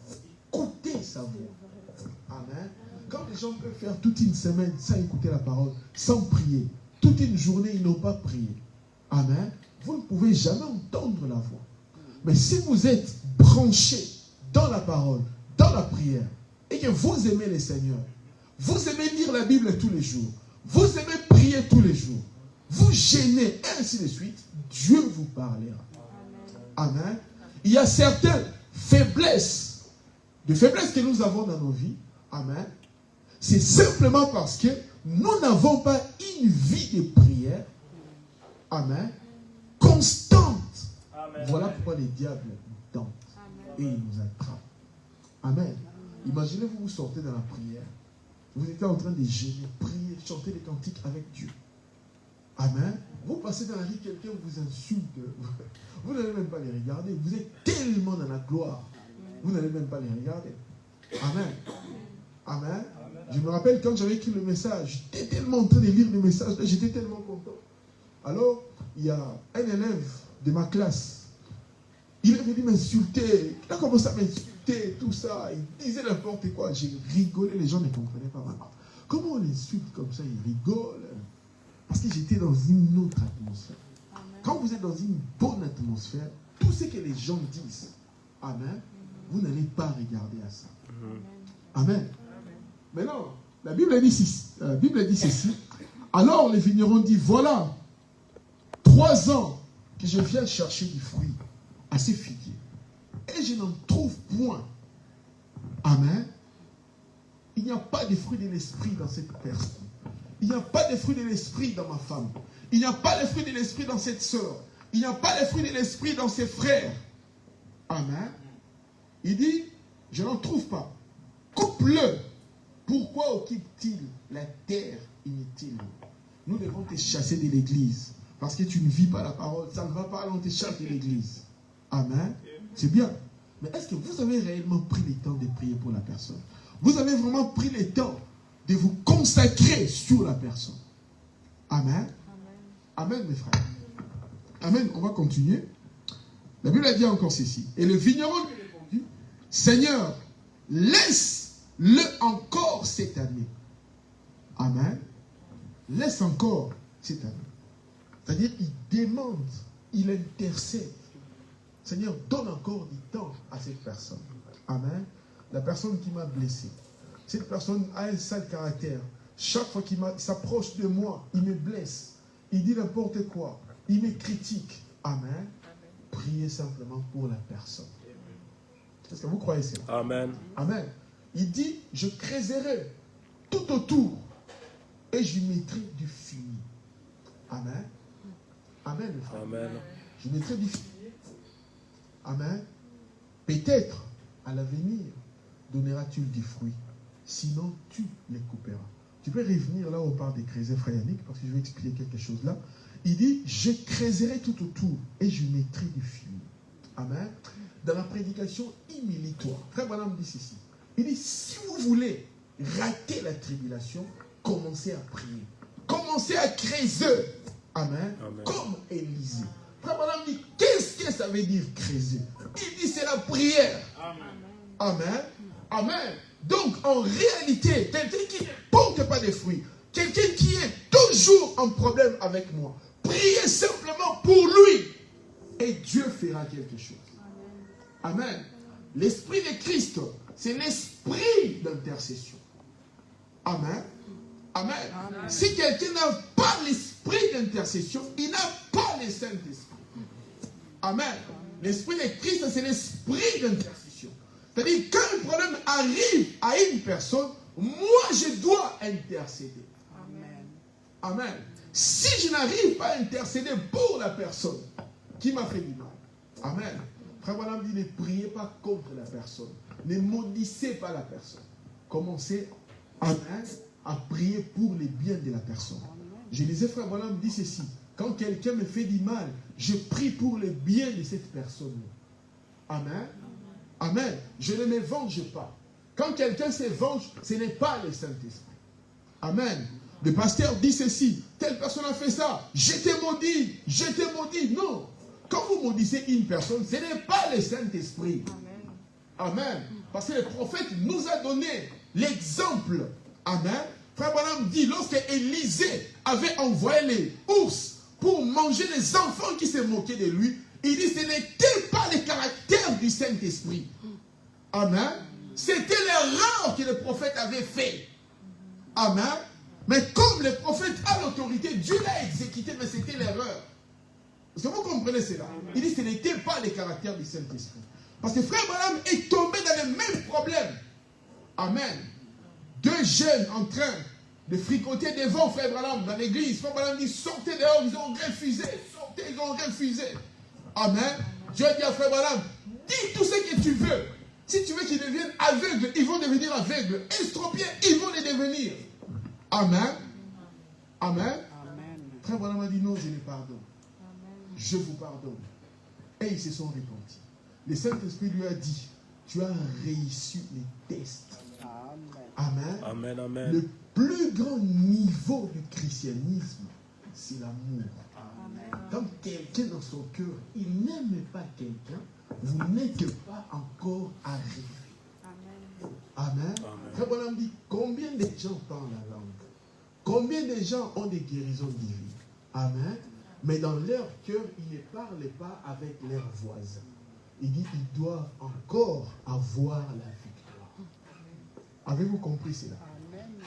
écouter sa voix. Amen. Quand les gens peuvent faire toute une semaine sans écouter la parole, sans prier, toute une journée, ils n'ont pas prié. Amen. Vous ne pouvez jamais entendre la voix. Mais si vous êtes branché dans la parole, dans la prière, et que vous aimez le Seigneur, vous aimez lire la Bible tous les jours, vous aimez prier tous les jours, vous gênez, ainsi de suite, Dieu vous parlera. Amen. Il y a certaines faiblesses, des faiblesses que nous avons dans nos vies. Amen. C'est simplement parce que nous n'avons pas une vie de prière. Amen. Constante. Amen. Voilà pourquoi les diables nous tentent et ils nous attrapent. Amen. Imaginez-vous, vous sortez dans la prière. Vous étiez en train de gêner, prier, chanter des cantiques avec Dieu. Amen. Vous passez dans la vie, quelqu'un vous insulte. Vous n'allez même pas les regarder. Vous êtes tellement dans la gloire. Vous n'allez même pas les regarder. Amen. Amen. Je me rappelle quand j'avais écrit le message, j'étais tellement en train de lire le message, j'étais tellement content. Alors, il y a un élève de ma classe. Il est venu m'insulter. Il a commencé à m'insulter, tout ça. Il disait n'importe quoi. J'ai rigolé, les gens ne comprenaient pas vraiment. Comment on l'insulte comme ça, il rigole? Parce que j'étais dans une autre atmosphère. Amen. Quand vous êtes dans une bonne atmosphère, tout ce que les gens disent, amen, vous n'allez pas regarder à ça. Amen. Amen. Maintenant, la Bible dit ceci. Alors les vignerons disent, voilà, 3 ans que je viens chercher du fruit à ces figuiers. Et je n'en trouve point. Amen. Il n'y a pas de fruit de l'esprit dans cette personne. Il n'y a pas de fruit de l'esprit dans ma femme. Il n'y a pas de fruit de l'esprit dans cette sœur. Il n'y a pas de fruit de l'esprit dans ses frères. Amen. Il dit, je n'en trouve pas. Coupe-le. Pourquoi occupe-t-il la terre inutile? Nous devons te chasser de l'église. Parce que tu ne vis pas la parole. Ça ne va pas, on te chasse de l'église. Amen. C'est bien. Mais est-ce que vous avez réellement pris le temps de prier pour la personne? Vous avez vraiment pris le temps de vous consacrer sur la personne? Amen. Amen, mes frères. Amen. On va continuer. La Bible a dit encore ceci. Et le vigneron lui répondit, Seigneur, laisse-le encore cette année. Amen. Laisse encore cette année. C'est-à-dire, il demande, il intercède. Seigneur, donne encore du temps à cette personne. Amen. La personne qui m'a blessé. Cette personne a un sale caractère. Chaque fois qu'il s'approche de moi, il me blesse. Il dit n'importe quoi. Il me critique. Amen. Priez simplement pour la personne. Est-ce que vous croyez cela? Amen. Amen. Il dit, je creuserai tout autour et je mettrai du fumier. Amen. Amen. Amen. Je mettrai du fumier. Amen. Peut-être, à l'avenir, donneras-tu du fruit. Sinon, tu les couperas. Tu peux revenir là où on parle des creuser, frère Yannick, parce que je vais expliquer quelque chose là. Il dit, je creuserai tout autour et je mettrai du fumier. Amen. Dans la prédication humiliatoire, frère Branham dit ceci. Il dit, si vous voulez rater la tribulation, commencez à prier. Commencez à creuser. Amen. Amen. Comme Élisée. Frère Branham dit, qu'est-ce que ça veut dire creuser? Il dit, c'est la prière. Amen. Amen. Amen. Donc, en réalité, quelqu'un qui ne porte pas de fruits, quelqu'un qui est toujours en problème avec moi, priez simplement pour lui et Dieu fera quelque chose. Amen. L'esprit de Christ, c'est l'esprit d'intercession. Amen. Amen. Amen. Si quelqu'un n'a pas l'esprit d'intercession, il n'a pas le Saint-Esprit. Amen. L'esprit de Christ, c'est l'esprit d'intercession. C'est-à-dire, quand un problème arrive à une personne, moi, je dois intercéder. Amen. Amen. Si je n'arrive pas à intercéder pour la personne qui m'a fait du mal, amen. Frère Branham dit, ne priez pas contre la personne. Ne maudissez pas la personne. Commencez, amen, à prier pour les biens de la personne. Je lisais, frère Branham dit ceci. Quand quelqu'un me fait du mal, je prie pour le bien de cette personne. Amen. Amen. Je ne me venge pas. Quand quelqu'un se venge, ce n'est pas le Saint-Esprit. Amen. Le pasteur dit ceci. Telle personne a fait ça. Je t'ai maudit. Je t'ai maudit. Non. Quand vous maudissez une personne, ce n'est pas le Saint-Esprit. Amen. Amen. Parce que le prophète nous a donné l'exemple. Amen. Frère Branham dit, lorsque Élisée avait envoyé les ours pour manger les enfants qui se moquaient de lui, il dit, ce n'était pas le caractère du Saint-Esprit. Amen. C'était l'erreur que le prophète avait fait. Amen. Mais comme le prophète a l'autorité, Dieu l'a exécuté, mais c'était l'erreur. Est-ce que vous comprenez cela? Il dit que ce n'était pas le caractère du Saint-Esprit. Parce que frère Branham est tombé dans le même problème. Amen. 2 jeunes en train de fricoter devant frère Branham dans l'église. Frère Branham dit, sortez dehors, ils ont refusé. Sortez, ils ont refusé. Amen. Dieu dit à frère Branham, dis tout ce que tu veux. Si tu veux qu'ils deviennent aveugles, ils vont devenir aveugles. Estropiés, ils vont les devenir. Amen. Amen. Frère Branham a dit non, je les pardonne. Je vous pardonne. Et ils se sont repentis. Le Saint-Esprit lui a dit, tu as réussi les tests. Amen. Amen, amen. Le plus grand niveau du christianisme, c'est l'amour. Quand quelqu'un dans son cœur, il n'aime pas quelqu'un, vous n'êtes pas encore arrivé. Amen. Frère Branham dit, combien de gens parlent la langue? Combien de gens ont des guérisons divines? Amen. Mais dans leur cœur, ils ne parlent pas avec leurs voisins. Il dit, ils doivent encore avoir la victoire. Avez-vous compris cela?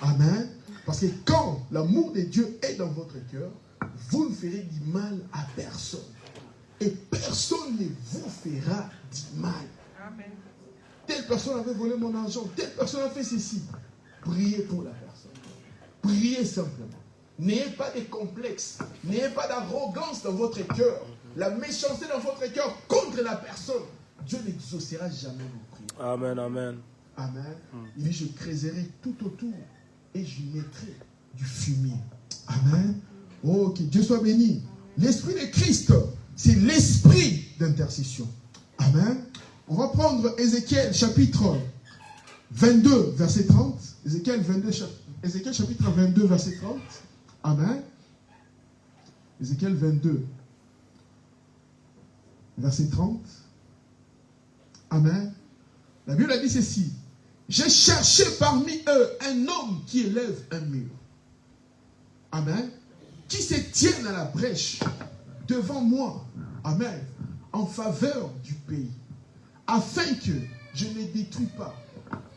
Amen. Parce que quand l'amour de Dieu est dans votre cœur, vous ne ferez du mal à personne. Et personne ne vous fera du mal. Amen. Telle personne avait volé mon argent, telle personne a fait ceci. Priez pour la personne. Priez simplement. N'ayez pas de complexe, n'ayez pas d'arrogance dans votre cœur. La méchanceté dans votre cœur contre la personne. Dieu n'exaucera jamais vos prières. Amen, amen. Amen. Il dit, je creuserai tout autour et je mettrai du fumier. Amen. Oh, que Dieu soit béni. L'esprit de Christ, c'est l'esprit d'intercession. Amen. On va prendre Ézéchiel chapitre 22, verset 30. Ézéchiel chapitre 22, verset 30. Amen. Ézéchiel 22, verset 30. Amen. La Bible a dit ceci. J'ai cherché parmi eux un homme qui élève un mur. Amen. Qui se tienne à la brèche devant moi. Amen. En faveur du pays. Afin que je ne détruis pas.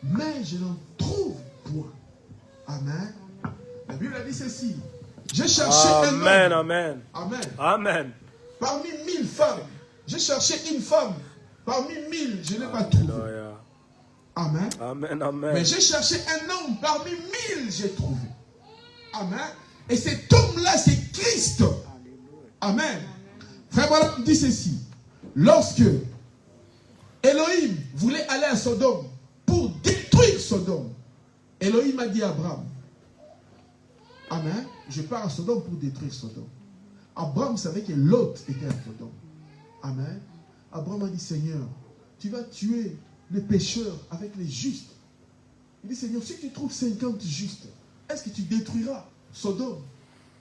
Mais je n'en trouve point. Amen. La Bible a dit ceci. J'ai cherché un homme. Amen. Amen. Amen. Parmi 1000 femmes. J'ai cherché une femme. Parmi 1000, je ne l'ai pas trouvée. Amen. Amen, amen. Mais j'ai cherché un homme parmi 1000, j'ai trouvé. Amen. Et cet homme-là, c'est Christ. Amen. Frère Branham dit ceci. Lorsque Elohim voulait aller à Sodome pour détruire Sodome, Elohim a dit à Abraham, Amen, je pars à Sodome pour détruire Sodome. Abraham savait que Lot était à Sodome. Amen. Abraham a dit, Seigneur, tu vas tuer les pécheurs avec les justes. Il dit, Seigneur, si tu trouves 50 justes, est-ce que tu détruiras Sodome?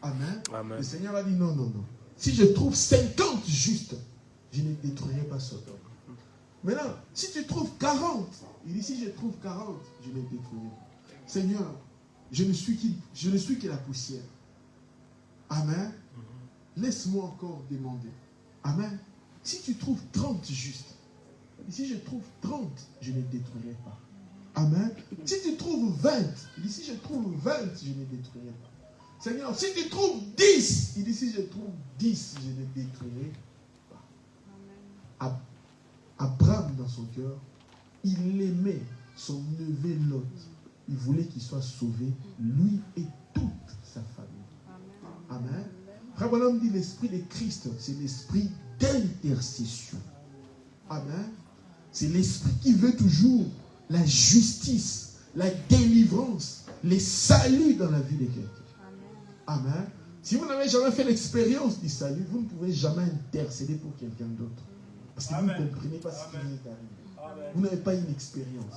Amen. Amen. Le Seigneur a dit, non, non, non. Si je trouve 50 justes, je ne détruirai pas Sodome. Maintenant, si tu trouves 40, il dit, si je trouve 40, je ne détruirai pas. Seigneur, je ne suis que la poussière. Amen. Laisse-moi encore demander. Amen. Si tu trouves 30 justes, si je trouve 30, je ne détruirai pas. Amen. Si tu trouves 20, il dit, si je trouve 20, je ne détruirai pas. Seigneur, si tu trouves 10, il dit, si je trouve 10, je ne détruirai pas. Abraham, dans son cœur, il aimait son neveu Lot. Il voulait qu'il soit sauvé, lui et toute sa famille. Amen. Frère Branham dit, l'esprit de Christ, c'est l'esprit d'intercession. Amen. C'est l'esprit qui veut toujours la justice, la délivrance, les saluts dans la vie de quelqu'un. Amen. Si vous n'avez jamais fait l'expérience du salut, vous ne pouvez jamais intercéder pour quelqu'un d'autre. Parce que vous ne comprenez pas ce qui est arrivé. Vous n'avez pas une expérience.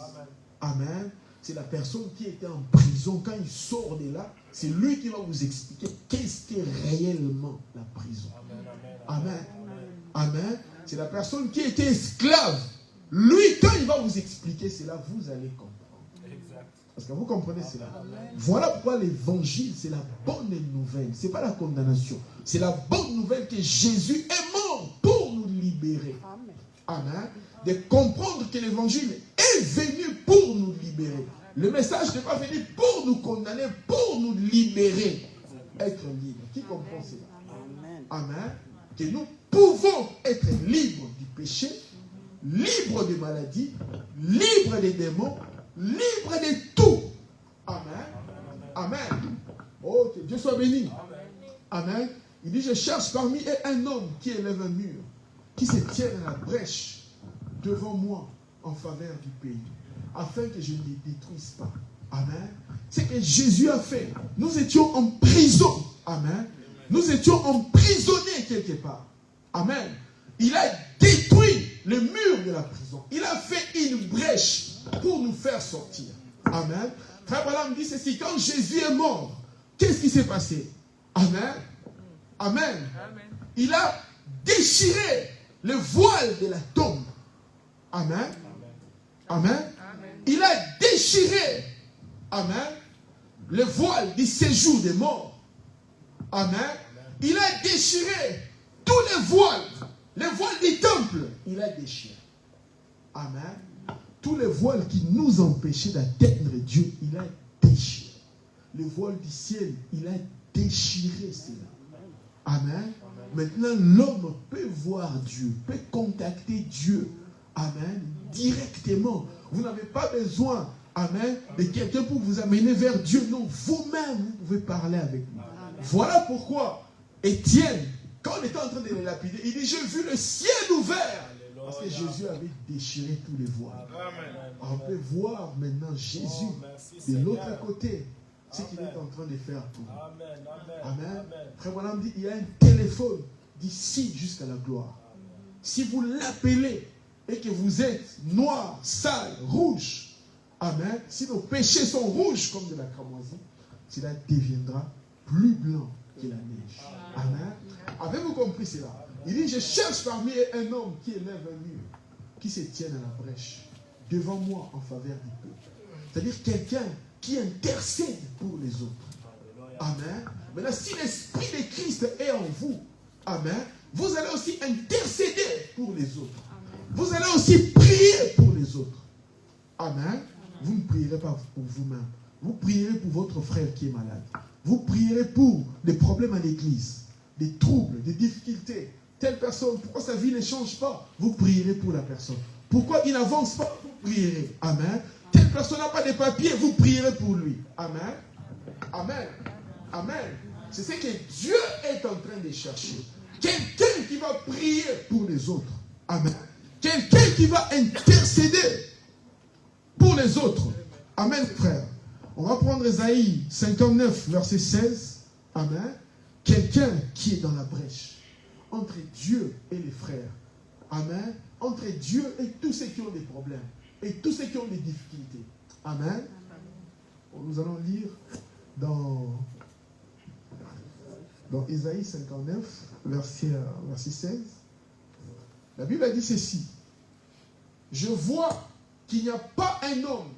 Amen. C'est la personne qui était en prison. Quand il sort de là, c'est lui qui va vous expliquer qu'est-ce qu'est réellement la prison. Amen. Amen. C'est la personne qui était esclave. Lui, quand il va vous expliquer cela, vous allez comprendre. Parce que vous comprenez cela. Voilà pourquoi l'évangile, c'est la bonne nouvelle. Ce n'est pas la condamnation. C'est la bonne nouvelle que Jésus est mort pour nous libérer. Amen. De comprendre que l'évangile est venu pour nous libérer. Le message n'est pas venu pour nous condamner, pour nous libérer. Être libre. Qui comprend cela? Amen. Que nous pouvons être libres du péché, libres des maladies, libres des démons, libres de tout. Amen. Amen. Oh, que Dieu soit béni. Amen. Il dit, je cherche parmi eux un homme qui élève un mur, qui se tient à la brèche devant moi en faveur du pays, afin que je ne les détruise pas. Amen. C'est ce que Jésus a fait. Nous étions en prison. Amen. Nous étions emprisonnés quelque part. Amen. Il a détruit le mur de la prison. Il a fait une brèche pour nous faire sortir. Amen. Frère Branham dit ceci, quand Jésus est mort, qu'est-ce qui s'est passé? Amen. Amen. Il a déchiré le voile de la tombe. Amen. Amen. Il a déchiré, amen, le voile du séjour des morts. Amen. Il a déchiré tous les voiles du temple. Il a déchiré. Amen. Tous les voiles qui nous empêchaient d'atteindre Dieu, il a déchiré. Le voile du ciel, il a déchiré cela. Amen. Maintenant, l'homme peut voir Dieu, peut contacter Dieu. Amen. Directement. Vous n'avez pas besoin, amen, de quelqu'un pour vous amener vers Dieu. Non, vous-même, vous pouvez parler avec lui. Voilà pourquoi Étienne, quand on était en train de le lapider, il dit, j'ai vu le ciel ouvert. Parce que Jésus avait déchiré tous les voiles. On peut voir maintenant Jésus de l'autre côté. Ce qu'il est en train de faire pour nous. Amen. Frère Branham dit, il y a un téléphone d'ici jusqu'à la gloire. Si vous l'appelez et que vous êtes noir, sale, rouge, amen, si nos péchés sont rouges comme de la cramoisie, cela deviendra plus blanc que la neige. Amen. Avez-vous compris cela? Il dit, je cherche parmi un homme qui élève un mur, qui se tienne à la brèche, devant moi en faveur du peuple. C'est-à-dire quelqu'un qui intercède pour les autres. Amen. Maintenant, si l'Esprit de Christ est en vous, amen, vous allez aussi intercéder pour les autres. Vous allez aussi prier pour les autres. Amen. Vous ne prierez pas pour vous-même. Vous prierez pour votre frère qui est malade. Vous prierez pour des problèmes à l'église, des troubles, des difficultés. Telle personne, pourquoi sa vie ne change pas? Vous prierez pour la personne. Pourquoi il n'avance pas? Vous prierez. Amen. Telle personne n'a pas de papier, vous prierez pour lui. Amen. Amen. Amen. C'est ce que Dieu est en train de chercher. Quelqu'un qui va prier pour les autres. Amen. Quelqu'un qui va intercéder pour les autres. Amen, frère. On va prendre Ésaïe 59, verset 16. Amen. Quelqu'un qui est dans la brèche entre Dieu et les frères. Amen. Entre Dieu et tous ceux qui ont des problèmes. Et tous ceux qui ont des difficultés. Amen. Nous allons lire dans Ésaïe 59, verset 16. La Bible a dit ceci. Je vois qu'il n'y a pas un homme.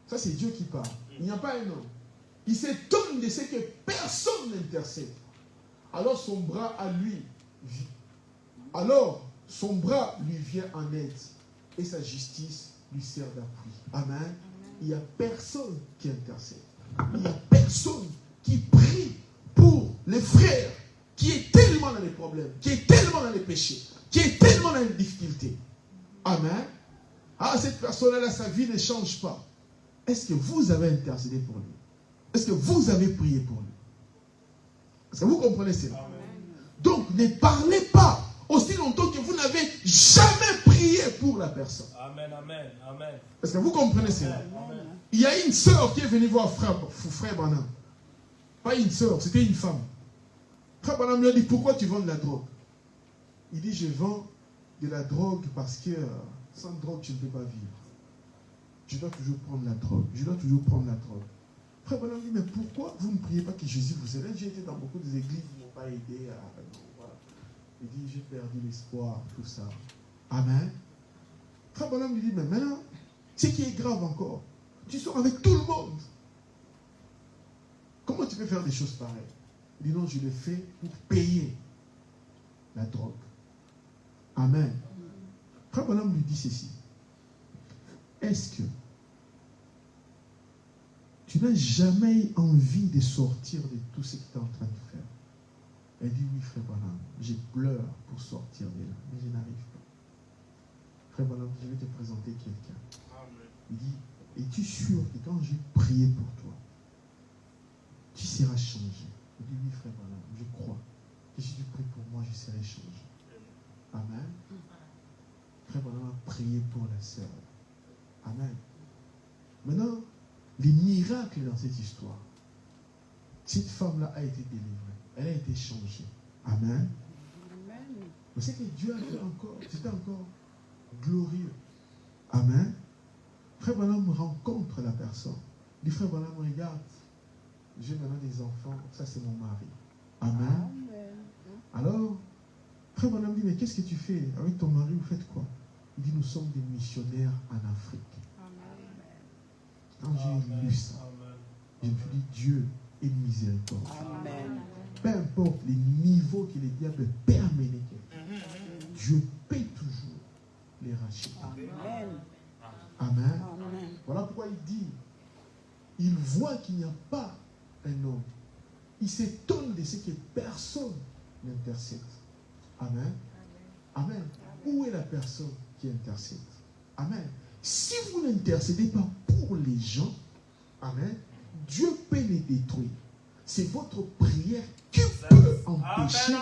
Ça, c'est Dieu qui parle. Il n'y a pas un homme. Il s'étonne de ce que personne n'intercède. Alors son bras à lui vit. Alors son bras lui vient en aide. Et sa justice lui sert d'appui. Amen. Il n'y a personne qui intercède. Il n'y a personne qui prie pour les frères qui est tellement dans les problèmes, qui est tellement dans les péchés, qui est tellement dans les difficultés. Amen. Ah, cette personne-là, sa vie ne change pas. Est-ce que vous avez intercédé pour lui? Est-ce que vous avez prié pour lui? Est-ce que vous comprenez cela? Amen. Donc, ne parlez pas aussi longtemps que vous n'avez jamais prié pour la personne. Amen, amen, amen. Est-ce que vous comprenez cela? Amen. Il y a une sœur qui est venue voir frère Branham. Pas une sœur, c'était une femme. Frère Branham lui a dit, pourquoi tu vends de la drogue? Il dit, je vends de la drogue parce que sans drogue, tu ne peux pas vivre. Je dois toujours prendre la drogue. Je dois toujours prendre la drogue. Frère Branham dit, mais pourquoi vous ne priez pas que Jésus vous aide? J'ai été dans beaucoup d'églises qui ne m'ont pas aidé à... Voilà. Il dit, j'ai perdu l'espoir, tout ça. Amen. Frère Branham lui dit, mais maintenant, ce qui est grave encore, tu sors avec tout le monde. Comment tu peux faire des choses pareilles? Il dit, non, je le fais pour payer la drogue. Amen. Frère Branham lui dit ceci. Est-ce que tu n'as jamais eu envie de sortir de tout ce que tu es en train de faire? Elle dit, oui, frère Branham, je pleure pour sortir de là, mais je n'arrive pas. Frère Branham, je vais te présenter quelqu'un. Il dit, es-tu sûr que quand j'ai prié pour toi, tu seras changé? Il dit, oui, frère Branham, je crois que si tu pries pour moi, je serai changé. Amen. Frère Branham a prié pour la sœur. Amen. Maintenant, les miracles dans cette histoire, cette femme-là a été délivrée. Elle a été changée. Amen. Mais c'est que Dieu a fait encore, c'était encore glorieux. Amen. Frère Branham rencontre la personne. Il dit, frère Branham, regarde, j'ai maintenant des enfants, ça c'est mon mari. Amen. Alors, frère Branham dit, mais qu'est-ce que tu fais avec ton mari, vous faites quoi? Il dit, nous sommes des missionnaires en Afrique. Quand j'ai lu ça, je me suis dit, Dieu est miséricordieux. Peu importe les niveaux que les diables peut amener, Dieu peut toujours les racheter. Amen. Voilà pourquoi il dit, il voit qu'il n'y a pas un homme. Il s'étonne de ce que personne n'intercède. Amen. Amen. Où est la personne qui intercède? Amen. Si vous n'intercédez pas pour les gens, amen, Dieu peut les détruire. C'est votre prière qui peut empêcher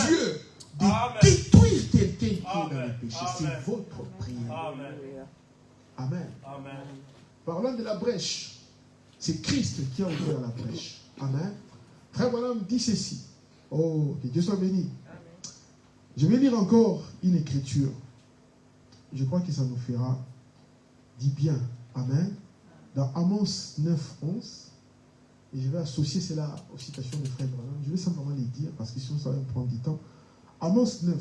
Dieu de détruire quelqu'un qui est dans le péché. C'est votre prière. Amen. Amen. Parlant de la brèche, c'est Christ qui a ouvert la brèche. Amen. Frère Branham dit ceci. Oh, que Dieu soit béni. Je vais lire encore une écriture. Je crois que ça nous fera du bien. Amen. Dans Amos 9, 11. Et je vais associer cela aux citations de Frère Branham. Je vais simplement les dire parce que sinon ça va me prendre du temps. Amos 9.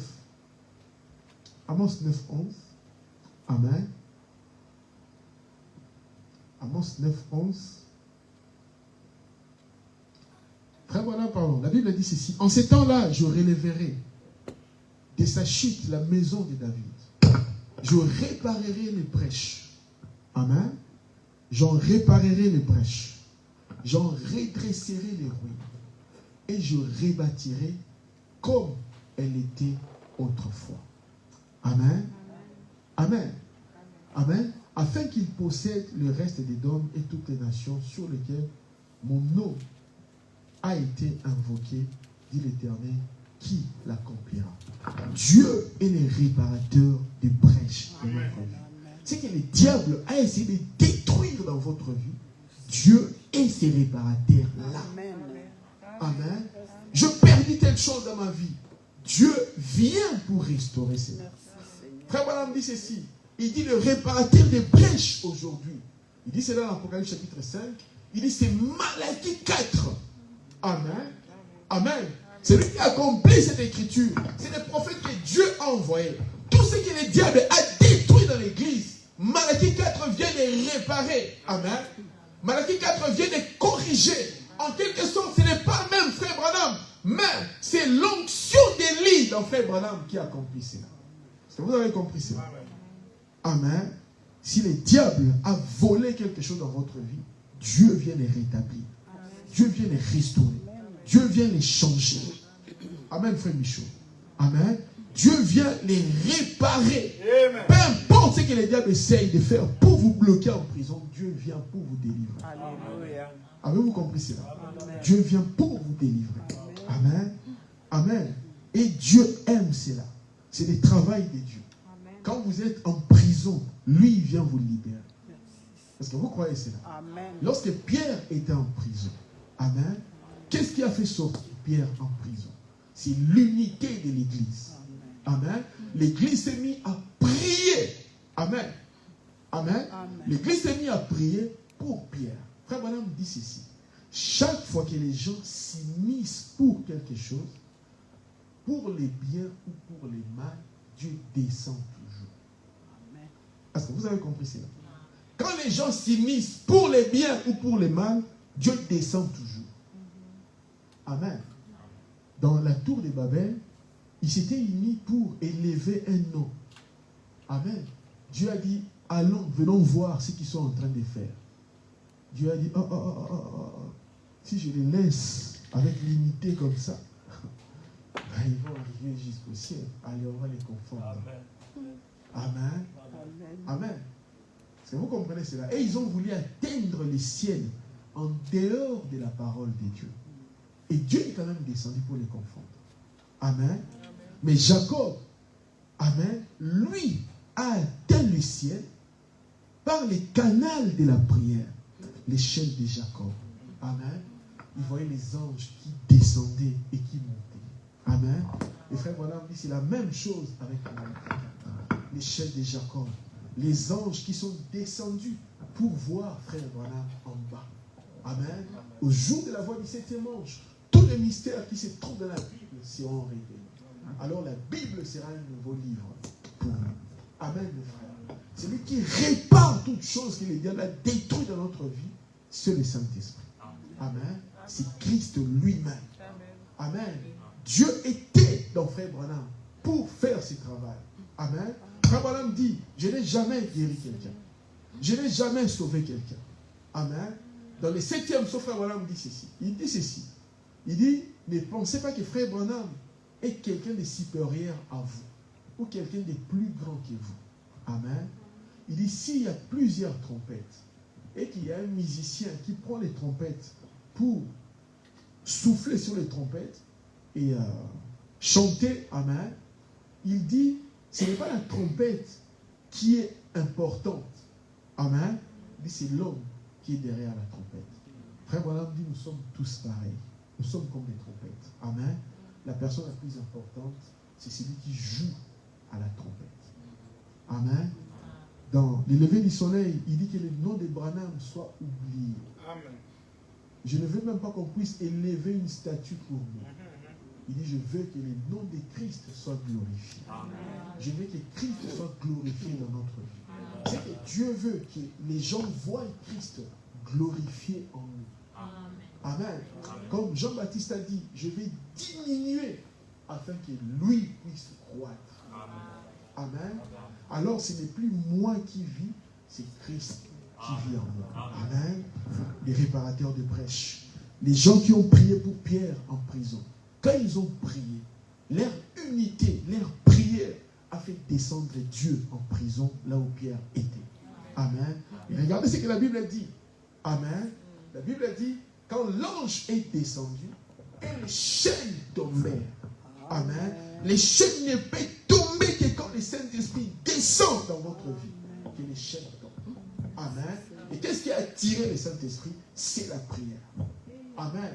Amos 9, 11. Amen. Amos 9, 11. Frère Branham, pardon. La Bible dit ceci. En ces temps-là, je relèverai de sa chute la maison de David. Je réparerai les brèches. Amen. J'en réparerai les brèches. J'en redresserai les ruines. Et je rebâtirai comme elle était autrefois. Amen. Amen. Amen. Afin qu'il possède le reste des dômes et toutes les nations sur lesquelles mon nom a été invoqué, dit l'Éternel, qui l'accomplira. Dieu est le réparateur des brèches de notre vie. C'est que le diable a essayé de détruire dans votre vie. Dieu est ce réparateur-là. Amen. Je perdis telle chose dans ma vie. Dieu vient pour restaurer cela. Frère Branham dit ceci. Il dit le réparateur des brèches aujourd'hui. Il dit cela dans l'Apocalypse chapitre 5. Il dit c'est Malachie 4. Amen. Amen. C'est lui qui a accompli cette écriture. C'est le prophète que Dieu a envoyé. Tout ce que le diable a détruit dans l'église, Malachie 4 vient de réparer. Amen. Malachie 4 vient de corriger. En quelque sorte, ce n'est pas même Frère Branham, mais c'est l'onction d'Élie dans Frère Branham qui a accompli cela. Est-ce que vous avez compris cela? Amen. Si le diable a volé quelque chose dans votre vie, Dieu vient les rétablir. Dieu vient les restaurer. Dieu vient les changer. Amen, Frère Michaud. Amen. Dieu vient les réparer. Amen. Peu importe ce que le diable essaye de faire pour vous bloquer en prison, Dieu vient pour vous délivrer. Alléluia. Avez-vous compris cela? Amen. Dieu vient pour vous délivrer. Amen. Amen. Et Dieu aime cela. C'est le travail de Dieu. Amen. Quand vous êtes en prison, lui il vient vous libérer. Est-ce que vous croyez cela? Amen. Lorsque Pierre était en prison, amen, qu'est-ce qui a fait sortir Pierre en prison? C'est l'unité de l'église. Amen. L'église s'est mise à prier. Amen. Amen. L'église s'est mise à prier pour Pierre. Frère Branham dit ceci. Chaque fois que les gens s'unissent pour quelque chose, pour les biens ou pour les mal, Dieu descend toujours. Amen. Est-ce que vous avez compris cela? Quand les gens s'unissent pour les biens ou pour les mal, Dieu descend toujours. Amen. Dans la tour de Babel, ils s'étaient unis pour élever un nom. Amen. Dieu a dit, allons, venons voir ce qu'ils sont en train de faire. Dieu a dit, si je les laisse avec l'unité comme ça, ils vont arriver jusqu'au ciel. Allez, on va les confondre. Amen. Amen. Est-ce que vous comprenez cela? Et ils ont voulu atteindre le ciel en dehors de la parole de Dieu. Et Dieu est quand même descendu pour les confondre. Amen. Mais Jacob, amen, lui a atteint le ciel par les canaux de la prière, l'échelle de Jacob. Amen. il voyait les anges qui descendaient et qui montaient. Amen. Et frère Branham dit, c'est la même chose avec l'échelle de Jacob. Les anges qui sont descendus pour voir frère Branham en bas. Amen. Au jour de la voix du septième ange, tous les mystères qui se trouvent dans la Bible seront révélés. Alors la Bible sera un nouveau livre pour nous. Amen, mes frères. Celui qui répare toutes choses que le diable a détruites dans notre vie, c'est le Saint-Esprit. Amen. C'est Christ lui-même. Amen. Dieu était dans frère Branham pour faire ce travail. Amen. Frère Branham dit, je n'ai jamais guéri quelqu'un. Je n'ai jamais sauvé quelqu'un. Amen. Dans le 7e, frère Branham dit ceci. Il dit ceci. Il dit, ne pensez pas que frère Branham est quelqu'un de supérieur à vous ou quelqu'un de plus grand que vous. Amen. Il dit, s'il y a plusieurs trompettes et qu'il y a un musicien qui prend les trompettes pour souffler sur les trompettes et chanter, amen, il dit, ce n'est pas la trompette qui est importante. Amen. Il dit, c'est l'homme qui est derrière la trompette. Frère Branham dit, nous sommes tous pareils. Nous sommes comme des trompettes. Amen. La personne la plus importante, c'est celui qui joue à la trompette. Amen. Dans les levées du soleil, il dit que le nom de Branham soit oublié. Amen. Je ne veux même pas qu'on puisse élever une statue pour nous. Il dit, je veux que le nom de Christ soit glorifié. Amen. Je veux que Christ soit glorifié dans notre vie. C'est que Dieu veut que les gens voient Christ glorifié en nous. Amen. Amen. Comme Jean-Baptiste a dit, je vais diminuer afin que lui puisse croître. Amen. Amen. Alors ce n'est plus moi qui vis, c'est Christ qui vit en moi. Amen. Les réparateurs de brèches, les gens qui ont prié pour Pierre en prison, quand ils ont prié, leur unité, leur prière a fait descendre Dieu en prison là où Pierre était. Amen. Et regardez ce que la Bible dit. Amen. La Bible dit, quand l'ange est descendu, et les chaînes tombèrent. Amen. Les chaînes ne peuvent tomber que quand le Saint-Esprit descend dans votre vie. Que les chaînes tombent. Amen. Et qu'est-ce qui a attiré le Saint-Esprit? C'est la prière. Amen.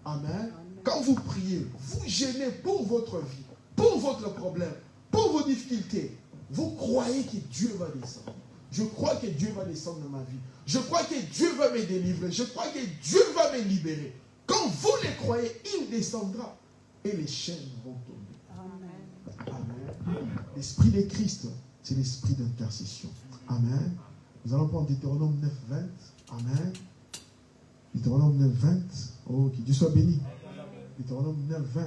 Amen. Quand vous priez, vous gênez pour votre vie, pour votre problème, pour vos difficultés. Vous croyez que Dieu va descendre. Je crois que Dieu va descendre dans ma vie. Je crois que Dieu va me délivrer. Je crois que Dieu va me libérer. Quand vous le croyez, il descendra. Et les chaînes vont tomber. Amen. Amen. L'esprit de Christ, c'est l'esprit d'intercession. Amen. Nous allons prendre Deutéronome 9, 20. Amen. Deutéronome 9, 20. Oh, que Dieu soit béni. Deutéronome 9, 20.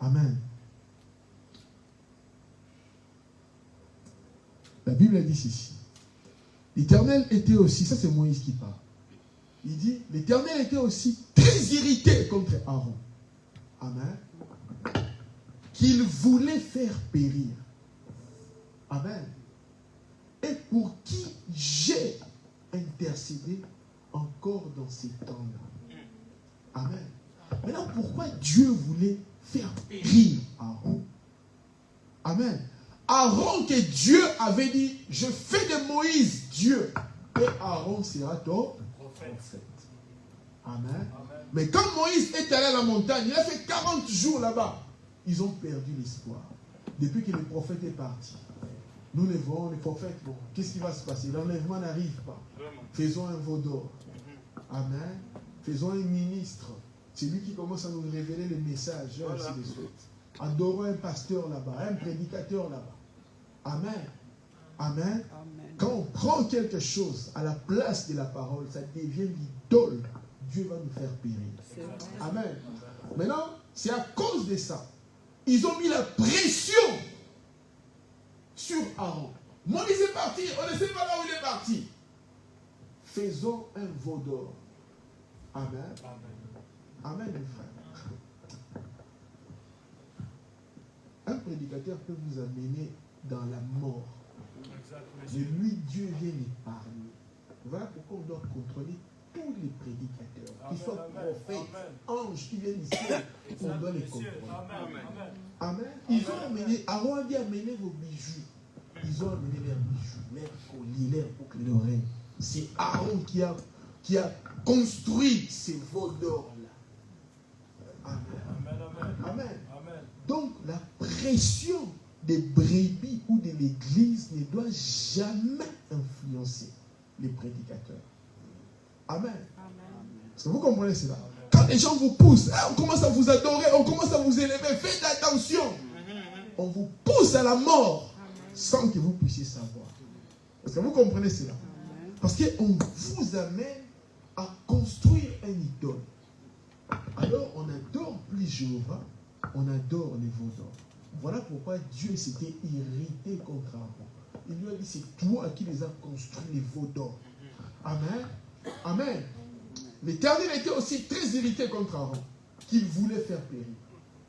Amen. La Bible dit ceci. L'Éternel était aussi, ça c'est Moïse qui parle. Il dit, l'Éternel était aussi très irrité contre Aaron. Amen. Qu'il voulait faire périr. Amen. Et pour qui j'ai intercédé encore dans ces temps-là. Amen. Maintenant, pourquoi Dieu voulait faire périr Aaron? Amen. Aaron que Dieu avait dit, je fais de Moïse Dieu, et Aaron sera ton prophète. Amen. Amen. Mais quand Moïse est allé à la montagne, il a fait 40 jours là-bas. Ils ont perdu l'espoir. Depuis que le prophète est parti. Nous les voyons, les prophètes, bon, qu'est-ce qui va se passer? L'enlèvement n'arrive pas. Faisons un veau d'or. Amen. Faisons un ministre. C'est lui qui commence à nous révéler les messages. Voilà. Ainsi de suite. Adorons un pasteur là-bas, un prédicateur là-bas. Amen. Amen. Amen. Quand on prend quelque chose à la place de la parole, ça devient l'idole. Dieu va nous faire périr. Amen. Maintenant, c'est à cause de ça. Ils ont mis la pression sur Aaron. Moïse est parti, on ne sait pas là où il est parti. Faisons un veau d'or. Amen. Amen, mes frères. Un prédicateur peut vous amener dans la mort. Mais lui, Dieu vient l'épargner. Voilà pourquoi on doit contrôler tous les prédicateurs, qu'ils soient prophètes, anges qui viennent ici, on doit les contrôler. Amen. Ils ont amené, Aaron a dit amenez vos bijoux. Ils ont amené leurs bijoux, leurs colliers, leurs boucles d'oreilles. C'est Aaron qui a construit ces veaux d'or-là. Amen. Donc, la pression des brebis ou de l'église ne doit jamais influencer les prédicateurs. Amen. Est-ce que vous comprenez cela? Quand les gens vous poussent, on commence à vous adorer, on commence à vous élever, faites attention. On vous pousse à la mort sans que vous puissiez savoir. Est-ce que vous comprenez cela? Parce qu'on vous amène à construire un idole. Alors, on adore plus Jéhovah, on adore les veaux. Voilà pourquoi Dieu s'était irrité contre Aaron. Il lui a dit, c'est toi qui les as construits, les veaux d'or. Amen. Amen. L'Éternel était aussi très irrité contre Aaron, qu'il voulait faire périr.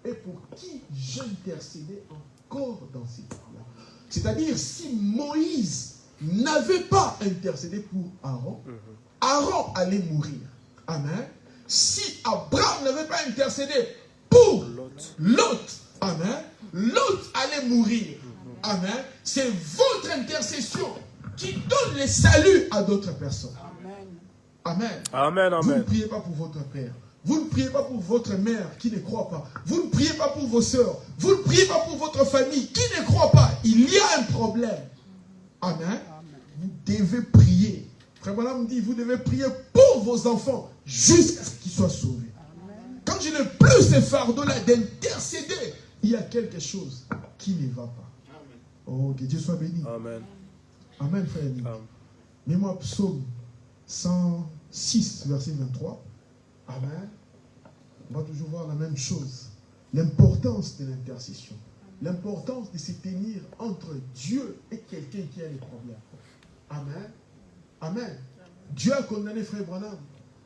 Et pour qui j'intercédais encore dans ces cas-là. C'est-à-dire, si Moïse n'avait pas intercédé pour Aaron, Aaron allait mourir. Amen. Si Abraham n'avait pas intercédé pour Lot, amen, Lot allait mourir. Amen. C'est votre intercession qui donne le salut à d'autres personnes. Amen. Amen. Vous ne priez pas pour votre père. Vous ne priez pas pour votre mère qui ne croit pas. Vous ne priez pas pour vos sœurs. Vous ne priez pas pour votre famille qui ne croit pas. Il y a un problème. Amen. Vous devez prier. Frère Branham dit, vous devez prier pour vos enfants jusqu'à ce qu'ils soient sauvés. Quand je n'ai plus ce fardeau-là d'intercéder, il y a quelque chose qui ne va pas. Oh, que Dieu soit béni. Amen. Amen, frère. Mets-moi psaume 106, verset 23. Amen. On va toujours voir la même chose. L'importance de l'intercession. L'importance de se tenir entre Dieu et quelqu'un qui a des problèmes. Amen. Amen. Dieu a condamné Frère Branham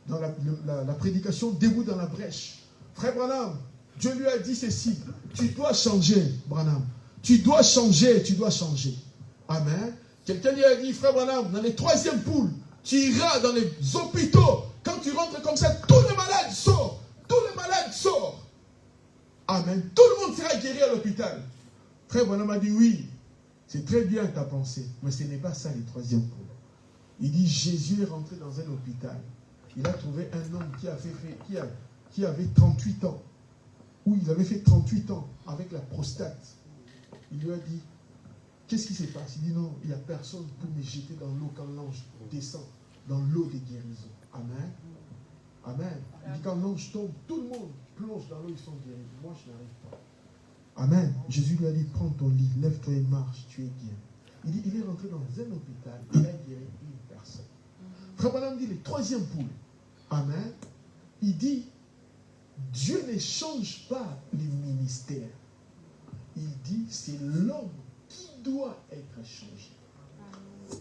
dans la prédication debout dans la brèche. Frère Branham, Dieu lui a dit ceci. Tu dois changer, Branham. Tu dois changer, tu dois changer. Amen. Quelqu'un lui a dit, Frère Branham, dans les 3e poules, tu iras dans les hôpitaux. Quand tu rentres comme ça, tous les malades sortent. Tous les malades sortent. Amen. Tout le monde sera guéri à l'hôpital. Frère Branham a dit, oui, c'est très bien ta pensée, mais ce n'est pas ça les 3e poules. Il dit, Jésus est rentré dans un hôpital. Il a trouvé un homme qui avait 38 ans. Ou il avait fait 38 ans avec la prostate. Il lui a dit, qu'est-ce qui se passe? Il dit, non, il n'y a personne pour me jeter dans l'eau quand l'ange descend, dans l'eau de guérison. Amen. Amen. Il dit, quand l'ange tombe, tout le monde plonge dans l'eau, ils sont guéris. Moi, je n'arrive pas. Amen. Jésus lui a dit, prends ton lit, lève-toi et marche, tu es guéri. Il dit, il est rentré dans un hôpital, il a guéri une personne. Frère Branham dit, les 3e poules. Amen. Il dit, Dieu ne change pas les ministères. Il dit, c'est l'homme qui doit être changé.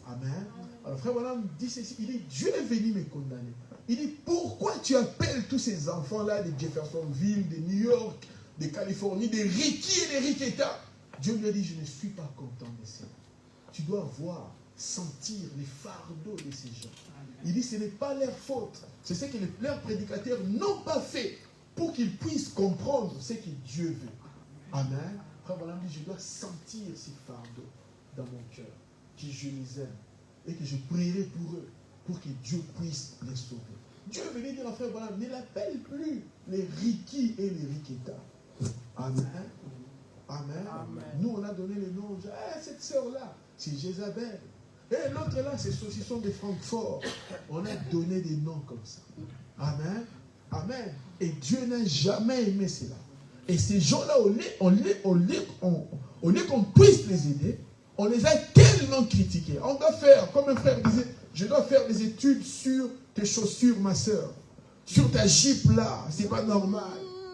Amen. Alors frère Branham dit ceci, il dit, Dieu est venu me condamner. Il dit, pourquoi tu appelles tous ces enfants-là de Jeffersonville, de New York, de Californie, de Ricky et de Riqueta? Dieu lui a dit, je ne suis pas content de ça. Tu dois voir, sentir les fardeaux de ces gens. Il dit, ce n'est pas leur faute. C'est ce que leurs prédicateurs n'ont pas fait pour qu'ils puissent comprendre ce que Dieu veut. Amen. Frère Branham dit, je dois sentir ces fardeaux dans mon cœur, que je les aime et que je prierai pour eux, pour que Dieu puisse les sauver. Dieu venait dire à Frère Branham, ne l'appelle plus les Ricky et les Riqueta. Amen. Amen. Amen. Nous, on a donné les noms. Cette sœur-là, c'est Jézabel. Et l'autre là, c'est Saucisson de Francfort. On a donné des noms comme ça. Amen. Amen. Et Dieu n'a jamais aimé cela. Et ces gens-là, au lieu qu'on puisse les aider, on les a tellement critiqués. On doit faire, comme un frère disait, je dois faire des études sur tes chaussures, ma soeur. Sur ta jupe là, c'est pas normal.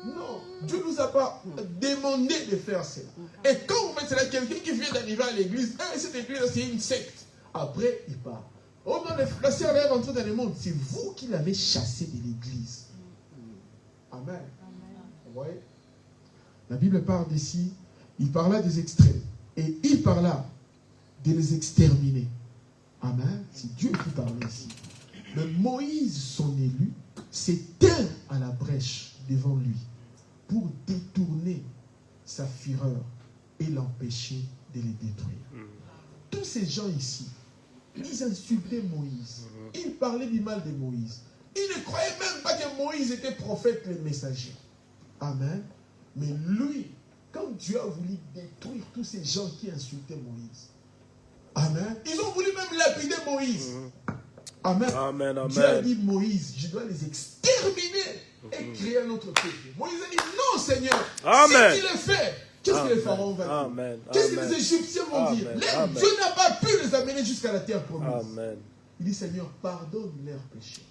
Non, Dieu ne nous a pas demandé de faire cela. Et quand vous faites cela, quelqu'un qui vient d'arriver à l'église, cette église c'est une secte. Après, il part. Oh non, la sœur est rentrée dans le monde. C'est vous qui l'avez chassé de l'église. Amen. Vous voyez? La Bible parle d'ici, il parla des extrêmes. Et il parla de les exterminer. Amen. C'est Dieu qui parle ici. Mais Moïse, son élu, s'éteint à la brèche devant lui pour détourner sa fureur et l'empêcher de les détruire. Tous ces gens ici, ils insultaient Moïse. Ils parlaient du mal de Moïse. Ils ne croyaient même pas que Moïse était prophète, le messager. Amen. Mais lui, quand Dieu a voulu détruire tous ces gens qui insultaient Moïse, amen, ils ont voulu même lapider Moïse. Amen. Amen, amen. Dieu a dit Moïse, je dois les exterminer et créer un autre peuple. Moïse a dit non, Seigneur. Amen. Si tu le fais, qu'est-ce que les pharaons vont dire? Amen. Qu'est-ce que les Égyptiens vont dire? Amen. Dieu n'a pas pu les amener jusqu'à la terre promise. Amen. Il dit Seigneur, pardonne leurs péchés.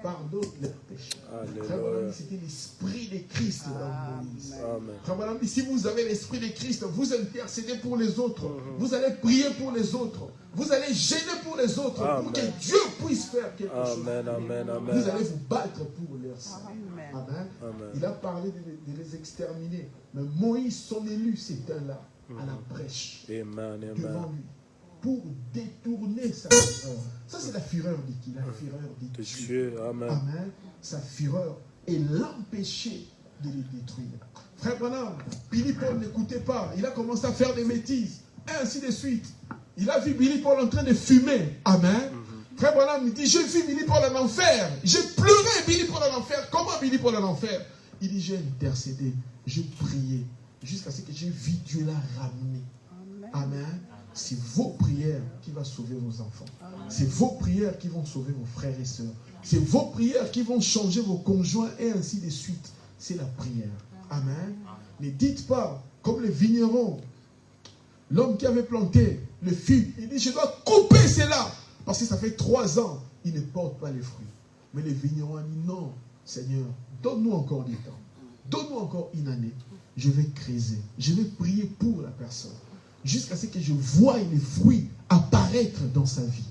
Pardonne leurs péchés. Frère Branham, c'était l'esprit de Christ dans Moïse. Frère Branham, si vous avez l'esprit de Christ, vous intercédez pour les autres. Vous allez prier pour les autres. Vous allez gêner pour les autres. Pour que Dieu puisse faire quelque chose. Vous allez vous battre pour leur salut. Amen. Il a parlé de les exterminer. Mais Moïse, son élu, s'éteint-là à la brèche devant lui, pour détourner sa fureur. Ça, c'est la fureur de qui? La fureur de Dieu. Amen. Amen. Sa fureur et l'empêcher de les détruire. Frère Branham, Billy Paul n'écoutait pas. Il a commencé à faire des bêtises. Et ainsi de suite. Il a vu Billy Paul en train de fumer. Amen. Frère Branham me dit, j'ai vu Billy Paul en enfer. J'ai pleuré Billy Paul en enfer. Comment Billy Paul en enfer? Il dit, j'ai intercédé. J'ai prié. Jusqu'à ce que j'ai vu Dieu la ramener. Amen. C'est vos prières qui vont sauver vos enfants. C'est vos prières qui vont sauver vos frères et sœurs. C'est vos prières qui vont changer vos conjoints et ainsi de suite. C'est la prière. Amen. Ne dites pas, comme les vignerons, l'homme qui avait planté le fig, il dit, je dois couper cela. Parce que ça fait 3 ans, il ne porte pas les fruits. Mais les vignerons ont dit, non, Seigneur, donne-nous encore du temps. Donne-nous encore une année. Je vais creuser. Je vais prier pour la personne. Jusqu'à ce que je voie les fruits apparaître dans sa vie.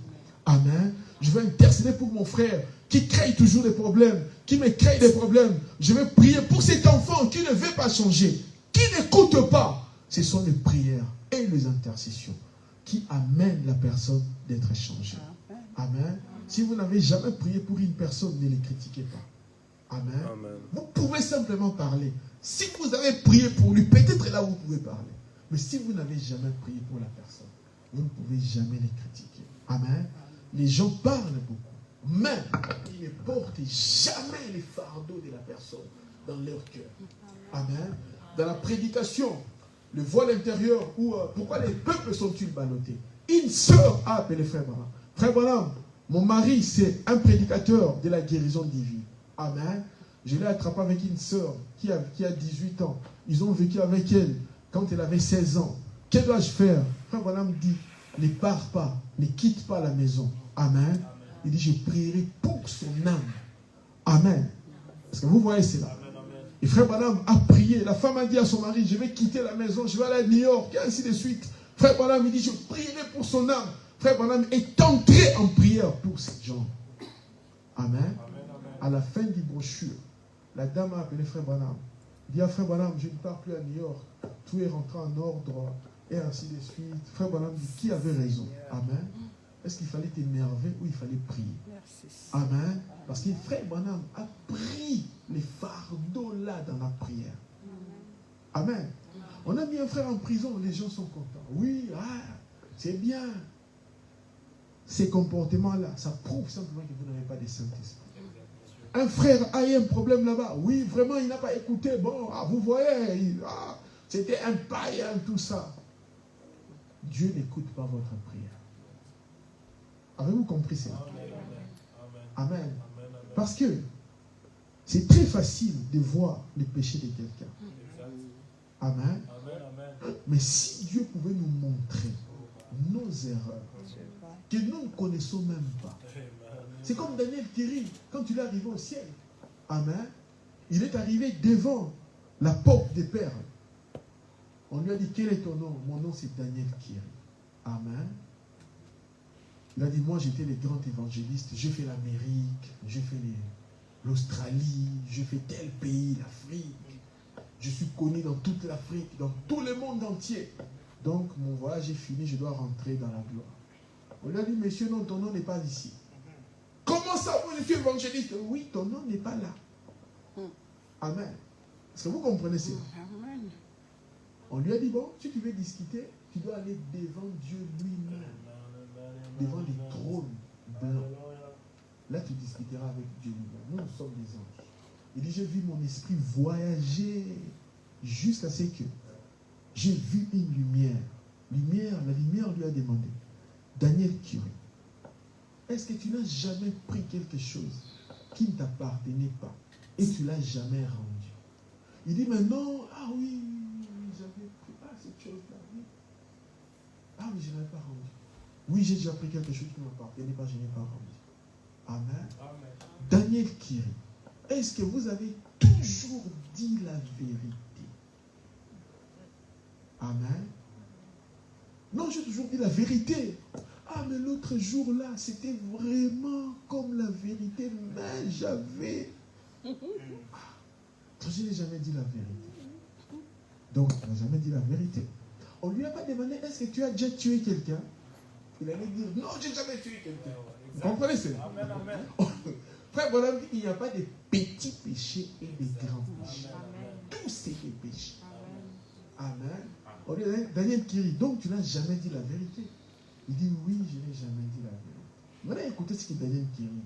Amen. Je vais intercéder pour mon frère qui crée toujours des problèmes, qui me crée des problèmes. Je vais prier pour cet enfant qui ne veut pas changer, qui n'écoute pas. Ce sont les prières et les intercessions qui amènent la personne d'être changée. Amen. Si vous n'avez jamais prié pour une personne, ne les critiquez pas. Amen. Vous pouvez simplement parler. Si vous avez prié pour lui, peut-être là vous pouvez parler. Mais si vous n'avez jamais prié pour la personne, vous ne pouvez jamais les critiquer. Amen. Les gens parlent beaucoup, mais ils ne portent jamais les fardeaux de la personne dans leur cœur. Amen. Dans la prédication, le voile intérieur, ou pourquoi les peuples sont-ils ballottés? Une sœur a appelé Frère Branham. Frère Branham, mon mari, c'est un prédicateur de la guérison divine. Amen. Je l'ai attrapé avec une sœur qui a 18 ans. Ils ont vécu avec elle quand elle avait 16 ans. Que dois-je faire? Frère Branham dit, ne pars pas, ne quitte pas la maison. Amen. Il dit, je prierai pour son âme. Amen. Parce que vous voyez cela. Et Frère Branham a prié. La femme a dit à son mari, je vais quitter la maison, je vais aller à New York, et ainsi de suite. Frère Branham, il dit, je prierai pour son âme. Frère Branham est entré en prière pour ces gens. Amen. À la fin du brochure, la dame a appelé Frère Branham. Il dit à Frère Branham, je ne pars plus à New York. Tout est rentré en ordre, et ainsi de suite. Frère Branham dit, qui avait raison? Amen. Est-ce qu'il fallait t'énerver ou il fallait prier? Amen. Parce que Frère Branham a pris les fardeaux là dans la prière. Amen. On a mis un frère en prison, les gens sont contents. Oui, c'est bien. Ces comportements-là, ça prouve simplement que vous n'avez pas de Saint-Esprit. Un frère a eu un problème là-bas. Oui, vraiment, il n'a pas écouté. Bon, vous voyez, c'était un païen, tout ça. Dieu n'écoute pas votre prière. Avez-vous compris cela? Amen. Parce que c'est très facile de voir les péchés de quelqu'un. Amen. Mais si Dieu pouvait nous montrer nos erreurs, que nous ne connaissons même pas. C'est comme Daniel Thierry, quand il est arrivé au ciel. Amen. Il est arrivé devant la porte des perles. On lui a dit, quel est ton nom? Mon nom c'est Daniel Thierry. Amen. Il a dit, moi j'étais le grand évangéliste, j'ai fait l'Amérique, j'ai fait l'Australie, j'ai fait tel pays, l'Afrique. Je suis connu dans toute l'Afrique, dans tout le monde entier. Donc mon voyage est fini, je dois rentrer dans la gloire. On lui a dit, monsieur, non, ton nom n'est pas ici. Comment ça, vous êtes évangéliste? Oui, ton nom n'est pas là. Amen. Est-ce que vous comprenez ça? On lui a dit, bon, si tu veux discuter, tu dois aller devant Dieu lui-même. Devant les trônes blancs. Là, tu discuteras avec Dieu lui-même. Nous sommes des anges. Il dit, j'ai vu mon esprit voyager jusqu'à ce que j'ai vu une lumière. La lumière lui a demandé, Daniel Curie, est-ce que tu n'as jamais pris quelque chose qui ne t'appartenait pas et tu ne l'as jamais rendu? Il dit, mais non, ah oui, j'avais pris, cette chose-là, oui. Ah oui, je ne l'avais pas rendu. Oui, j'ai déjà pris quelque chose qui ne m'appartenait pas, je n'ai pas rendu. Amen. Amen. Daniel Curie, est-ce que vous avez toujours dit la vérité? Amen. Non, j'ai toujours dit la vérité. Ah, mais l'autre jour-là, c'était vraiment comme la vérité, mais j'avais... Je n'ai jamais dit la vérité. Donc, il n'a jamais dit la vérité. On ne lui a pas demandé, est-ce que tu as déjà tué quelqu'un? Il allait dire, non, je n'ai jamais tué quelqu'un. Vous comprenez cela? Amen, amen. Frère Bonhomme dit, il n'y a pas de petits péchés et de grands péchés. Tous c'est des péchés. Amen. On lui a dit, Daniel Curie, donc tu n'as jamais dit la vérité? Il dit, oui, je n'ai jamais dit la vérité. Maintenant, écoutez ce que Daniel Curie dit.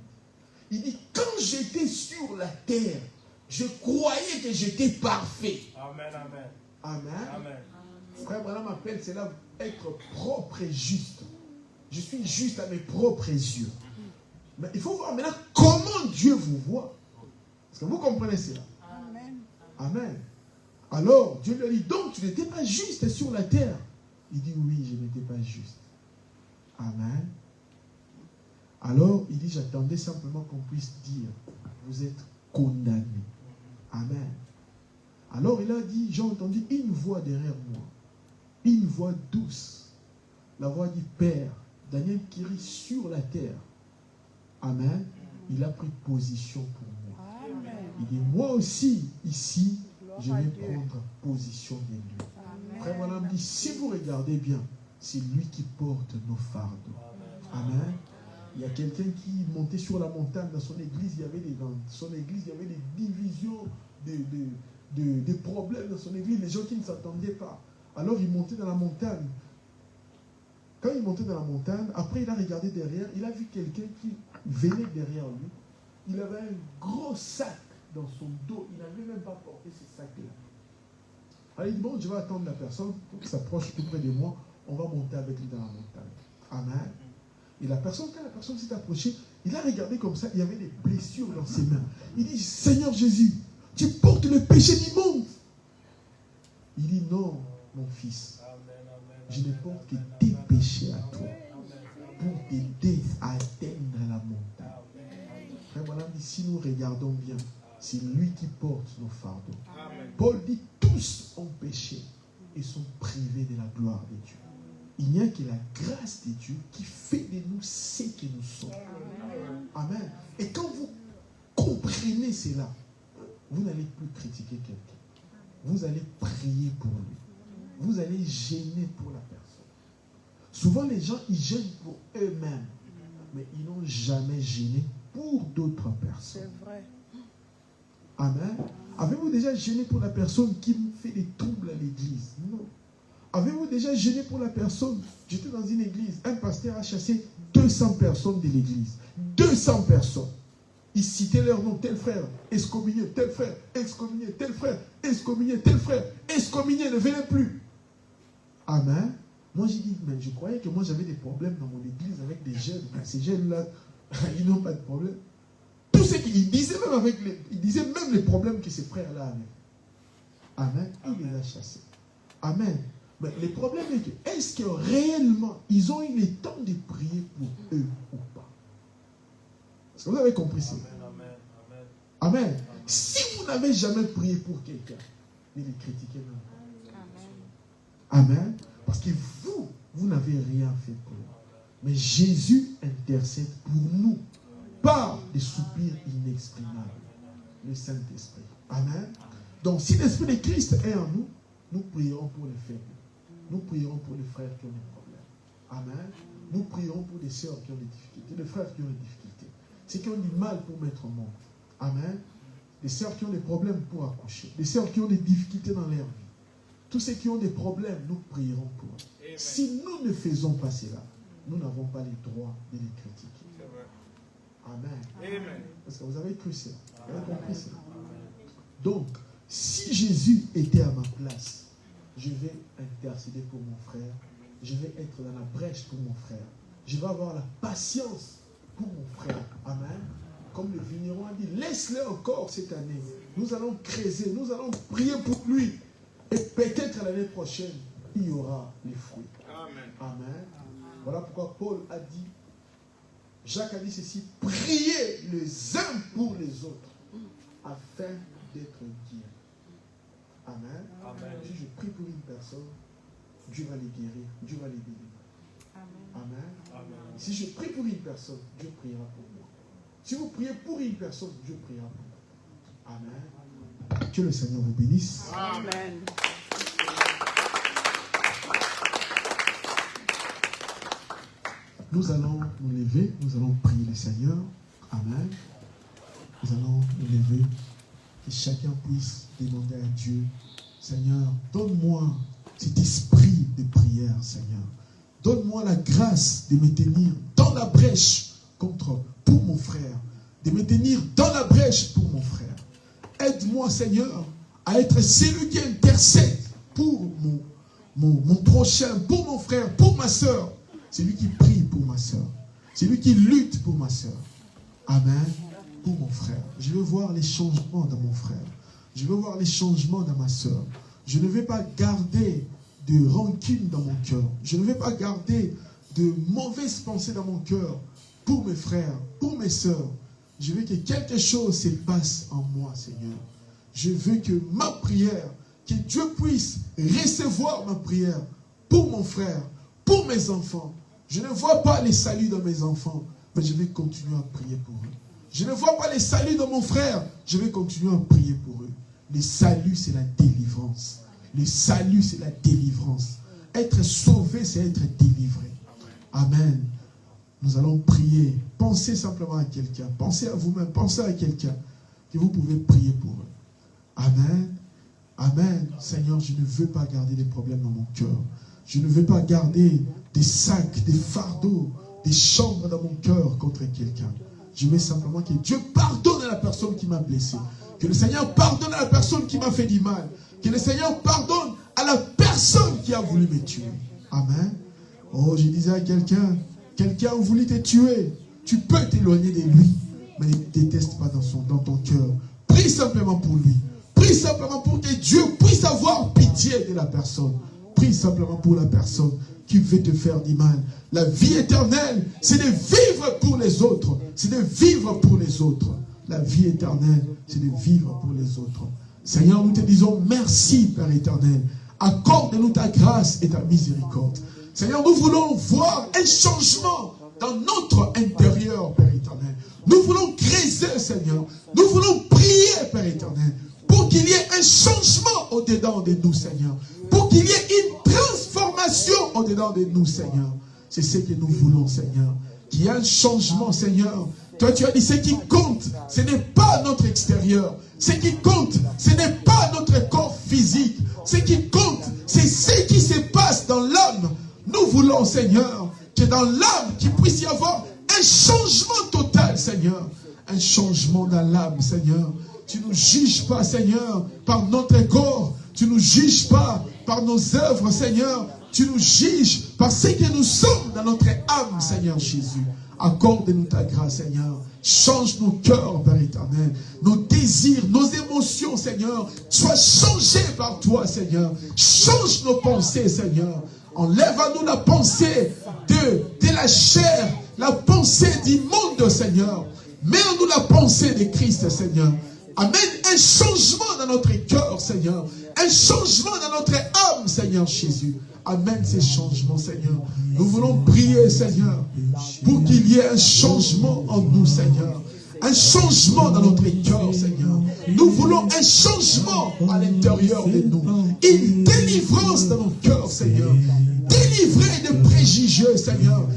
Il dit, quand j'étais sur la terre, je croyais que j'étais parfait. Amen, amen. Amen. Amen. Frère Branham m'appelle cela être propre et juste. Je suis juste à mes propres yeux. Mais il faut voir maintenant comment Dieu vous voit. Parce que vous comprenez cela. Amen. Amen. Alors, Dieu lui a dit, donc tu n'étais pas juste sur la terre. Il dit, oui, je n'étais pas juste. Amen. Alors, il dit, j'attendais simplement qu'on puisse dire, vous êtes condamné. Amen. Alors, il a dit, j'ai entendu une voix derrière moi. Une voix douce. La voix dit, Père, Daniel Curie sur la terre. Amen. Il a pris position pour moi. Amen. Il dit, moi aussi, ici, je vais prendre position de lui. Frère Branham dit, si vous regardez bien, c'est lui qui porte nos fardeaux. Amen. Il y a quelqu'un qui montait sur la montagne dans son église, il y avait des divisions, des problèmes dans son église, les gens qui ne s'attendaient pas. Alors il montait dans la montagne. Quand il montait dans la montagne, après il a regardé derrière, il a vu quelqu'un qui venait derrière lui. Il avait un gros sac dans son dos, il n'avait même pas porté ce sac-là. Alors il dit, bon, je vais attendre la personne pour qu'il s'approche tout près de moi, on va monter avec lui dans la montagne. Amen. Et quand la personne s'est approchée, il a regardé comme ça, il y avait des blessures dans ses mains. Il dit, Seigneur Jésus, tu portes le péché du monde. Il dit, non, mon fils, je ne porte que tes péchés à toi pour t'aider à atteindre la montagne. Frère Branham dit, si nous regardons bien, c'est lui qui porte nos fardeaux. Paul dit, tous ont péché et sont privés de la gloire de Dieu. Il n'y a que la grâce de Dieu qui fait de nous ce que nous sommes. Amen. Et quand vous comprenez cela, vous n'allez plus critiquer quelqu'un. Vous allez prier pour lui. Vous allez gêner pour la personne. Souvent, les gens, ils gênent pour eux-mêmes. Mais ils n'ont jamais gêné pour d'autres personnes. C'est vrai. Amen. Avez-vous déjà gêné pour la personne qui fait des troubles à l'église? Non. Avez-vous déjà gêné pour la personne? J'étais dans une église, un pasteur a chassé 200 personnes de l'église. 200 personnes. Il citait leur nom, tel frère, excommunié, tel frère, excommunié, tel frère, excommunié, tel frère, excommunié, ne venez plus. Amen. Moi j'ai dit, mais je croyais que moi j'avais des problèmes dans mon église avec des jeunes. Ces jeunes-là, ils n'ont pas de problème. Tout ce qu'il disait même les problèmes que ces frères-là avaient. Amen. Il les a chassés. Amen. Mais le problème est que, est-ce que réellement, ils ont eu le temps de prier pour eux ou pas? Est-ce que vous avez compris ça? Amen. Amen. Si vous n'avez jamais prié pour quelqu'un, ne les critiquez même pas. Amen. Amen. Parce que vous n'avez rien fait pour eux. Mais Jésus intercède pour nous par des soupirs inexprimables. Le Saint-Esprit. Amen. Donc, si l'Esprit de Christ est en nous, nous prierons pour les faibles. Nous prierons pour les frères qui ont des problèmes. Amen. Nous prierons pour les sœurs qui ont des difficultés, les frères qui ont des difficultés. Ceux qui ont du mal pour mettre au monde. Amen. Les sœurs qui ont des problèmes pour accoucher. Les sœurs qui ont des difficultés dans leur vie. Tous ceux qui ont des problèmes, nous prierons pour eux. Amen. Si nous ne faisons pas cela, nous n'avons pas le droit de les critiquer. Amen. Amen. Parce que vous avez cru ça. Vous avez compris ça. Donc, si Jésus était à ma place, je vais intercéder pour mon frère. Je vais être dans la brèche pour mon frère. Je vais avoir la patience pour mon frère. Amen. Comme le vigneron a dit, laisse-le encore cette année. Nous allons creuser, nous allons prier pour lui. Et peut-être l'année prochaine, il y aura les fruits. Amen. Amen. Voilà pourquoi Paul a dit, Jacques a dit ceci, priez les uns pour les autres, afin d'être guéris. Amen. Amen. Si je prie pour une personne, Dieu va les guérir, Dieu va les délivrer. Amen. Amen. Si je prie pour une personne, Dieu priera pour moi. Si vous priez pour une personne, Dieu priera pour vous. Amen. Que le Seigneur vous bénisse. Amen. Nous allons nous lever, nous allons prier le Seigneur. Amen. Nous allons nous lever, que chacun puisse demander à Dieu, Seigneur, donne-moi cet esprit de prière, Seigneur. Donne-moi la grâce de me tenir dans la brèche pour mon frère, de me tenir dans la brèche pour mon frère. Aide-moi, Seigneur, à être celui qui intercède pour mon prochain, pour mon frère, pour ma soeur. C'est lui qui prie pour ma soeur. C'est lui qui lutte pour ma soeur. Amen. Pour mon frère. Je veux voir les changements dans mon frère. Je veux voir les changements dans ma soeur. Je ne vais pas garder de rancune dans mon cœur. Je ne vais pas garder de mauvaises pensées dans mon cœur pour mes frères, pour mes soeurs. Je veux que quelque chose se passe en moi, Seigneur. Je veux que ma prière, que Dieu puisse recevoir ma prière pour mon frère, pour mes enfants. Je ne vois pas les saluts dans mes enfants, mais je vais continuer à prier pour eux. Je ne vois pas les saluts dans mon frère, je vais continuer à prier pour eux. Le salut, c'est la délivrance. Le salut, c'est la délivrance. Être sauvé, c'est être délivré. Amen. Nous allons prier. Pensez simplement à quelqu'un. Pensez à vous-même. Pensez à quelqu'un que vous pouvez prier pour eux. Amen. Amen. Seigneur, je ne veux pas garder des problèmes dans mon cœur. Je ne veux pas garder des sacs, des fardeaux, des chambres dans mon cœur contre quelqu'un. Je veux simplement que Dieu pardonne à la personne qui m'a blessé. Que le Seigneur pardonne à la personne qui m'a fait du mal. Que le Seigneur pardonne à la personne qui a voulu me tuer. Amen. Oh, je disais à quelqu'un a voulu te tuer. Tu peux t'éloigner de lui, mais ne déteste pas dans ton cœur. Prie simplement pour lui. Prie simplement pour que Dieu puisse avoir pitié de la personne. Prie simplement pour la personne qui veut te faire du mal. La vie éternelle, c'est de vivre pour les autres. C'est de vivre pour les autres. La vie éternelle, c'est de vivre pour les autres. Seigneur, nous te disons merci, Père éternel. Accorde-nous ta grâce et ta miséricorde. Seigneur, nous voulons voir un changement dans notre intérieur, Père éternel. Nous voulons creuser, Seigneur. Nous voulons prier, Père éternel, pour qu'il y ait un changement au-dedans de nous, Seigneur. Pour qu'il y ait une transformation au-dedans de nous, Seigneur. C'est ce que nous voulons, Seigneur. Qu'il y ait un changement, Seigneur. Toi, tu as dit, ce qui compte, ce n'est pas notre extérieur. Ce qui compte, ce n'est pas notre corps physique. Ce qui compte, c'est ce qui se passe dans l'âme. Nous voulons, Seigneur, que dans l'âme, qu'il puisse y avoir un changement total, Seigneur. Un changement dans l'âme, Seigneur. Tu ne nous juges pas, Seigneur, par notre corps. Tu ne nous juges pas par nos œuvres, Seigneur. Tu nous juges par ce que nous sommes dans notre âme, Seigneur Jésus. Accorde-nous ta grâce, Seigneur. Change nos cœurs, Père éternel. Nos désirs, nos émotions, Seigneur, soient changés par toi, Seigneur. Change nos pensées, Seigneur. Enlève à nous la pensée de la chair, la pensée du monde, Seigneur. Mets en nous la pensée de Christ, Seigneur. Amène un changement dans notre cœur, Seigneur. Un changement dans notre âme, Seigneur Jésus. Amène ces changements, Seigneur. Nous voulons prier, Seigneur, pour qu'il y ait un changement en nous, Seigneur. Un changement dans notre cœur, Seigneur. Nous voulons un changement à l'intérieur de nous. Une délivrance dans nos cœurs, Seigneur. Délivrer des préjugés, Seigneur.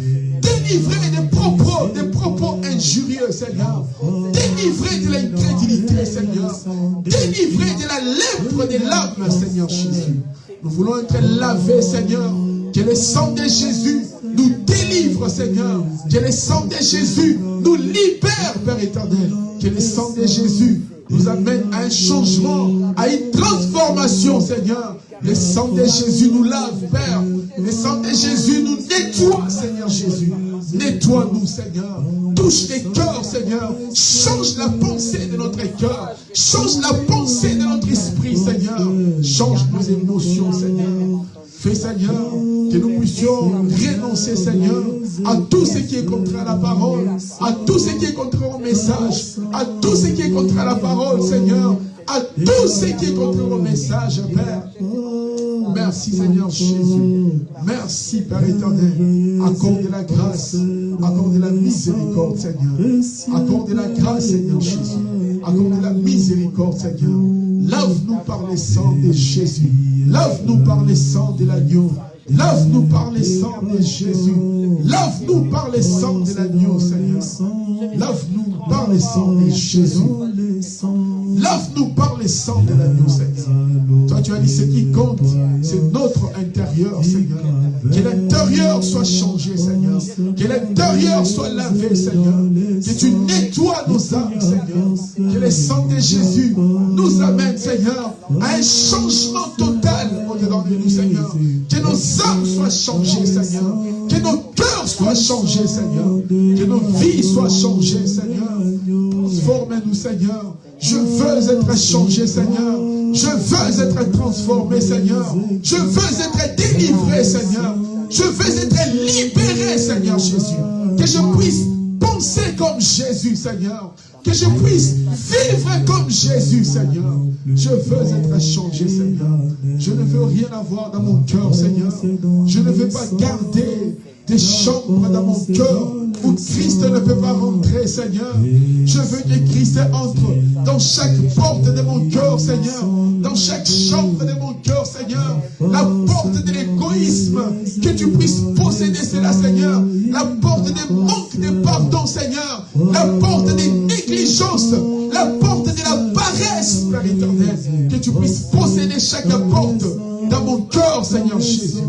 Délivrer des propos injurieux, Seigneur. Délivrer de l'incrédulité, Seigneur. Délivrer de la lèpre de l'âme, Seigneur Jésus. Nous voulons être lavés, Seigneur. Que le sang de Jésus nous délivre délivre, Seigneur. Que le sang de Jésus nous libère, Père éternel. Que le sang de Jésus nous amène à un changement, à une transformation, Seigneur. Le sang de Jésus nous lave, Père. Le sang de Jésus nous nettoie, Seigneur Jésus. Nettoie-nous, Seigneur. Touche les cœurs, Seigneur. Change la pensée de notre cœur. Change la pensée de notre esprit, Seigneur. Change nos émotions, Seigneur. Fais, Seigneur, que nous puissions renoncer, Seigneur, à tout ce qui est contre la parole, à tout ce qui est contre mon message, à tout ce qui est contre la parole, Seigneur, à tout ce qui est contre mon message, Père. Merci, Seigneur Jésus. Merci, Père éternel. Accorde la grâce, accorde la miséricorde, Seigneur. Accorde la grâce, Seigneur Jésus. Accorde la miséricorde, Seigneur. Lave-nous par le sang de Jésus. Lave-nous par le sang de l'agneau. Lave-nous par le sang de Jésus. Lave-nous par le sang de l'agneau, Seigneur. Lave-nous par le sang de Jésus. Lave-nous par le sang de l'agneau, Seigneur. Toi, tu as dit ce qui compte, c'est notre intérieur, Seigneur. Que l'intérieur soit changé, Seigneur. Que l'intérieur soit lavé, Seigneur. Que tu nettoies nos âmes, Seigneur. Que le sang de Jésus nous amène, Seigneur, à un changement total au-dedans de nous, Seigneur. Que nos âmes soient changées, Seigneur. Que nos cœurs soient changés, Seigneur. Que nos vies soient changées, Seigneur. Transforme-nous, Seigneur. Je veux être changé, Seigneur. Je veux être transformé, Seigneur. Je veux être délivré, Seigneur. Je veux être libéré, Seigneur Jésus. Que je puisse penser comme Jésus, Seigneur. Que je puisse vivre comme Jésus, Seigneur. Je veux être changé, Seigneur. Je ne veux rien avoir dans mon cœur, Seigneur. Je ne veux pas garder des chambres dans mon cœur où Christ ne peut pas rentrer, Seigneur. Je veux que Christ entre dans chaque porte de mon cœur, Seigneur. Dans chaque chambre de mon cœur, Seigneur. La porte de l'égoïsme, que tu puisses posséder cela, Seigneur. La porte des manques de pardon, Seigneur. La porte des négligences. La porte de la paresse, Père éternel. Que tu puisses posséder chaque porte dans mon cœur, Seigneur Jésus.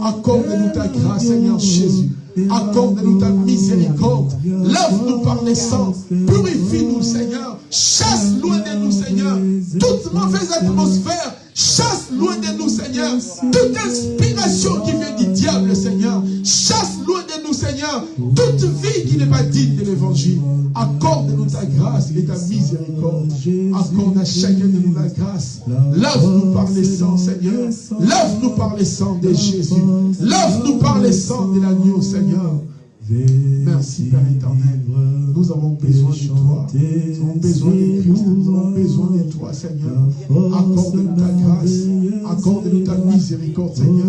Accorde-nous ta grâce, Seigneur Jésus. Accorde-nous ta miséricorde. Lave-nous par les sangs. Purifie-nous, Seigneur. Chasse loin de nous, Seigneur, toute mauvaise atmosphère. Chasse loin de nous, Seigneur, toute inspiration qui vient du diable, Seigneur. Chasse loin de nous, Seigneur, toute vie qui n'est pas digne de l'évangile. Accorde-nous ta grâce et ta miséricorde. Accorde à chacun de nous la grâce. Lave-nous par les sangs, Seigneur. Lave-nous par les sangs de Jésus. Lave-nous par les sangs de l'agneau, Seigneur. Merci, Père éternel. Nous avons besoin de toi. Nous avons besoin de Christ. Nous avons besoin de toi, Seigneur. Accorde-nous ta grâce. Accorde-nous ta miséricorde, Seigneur.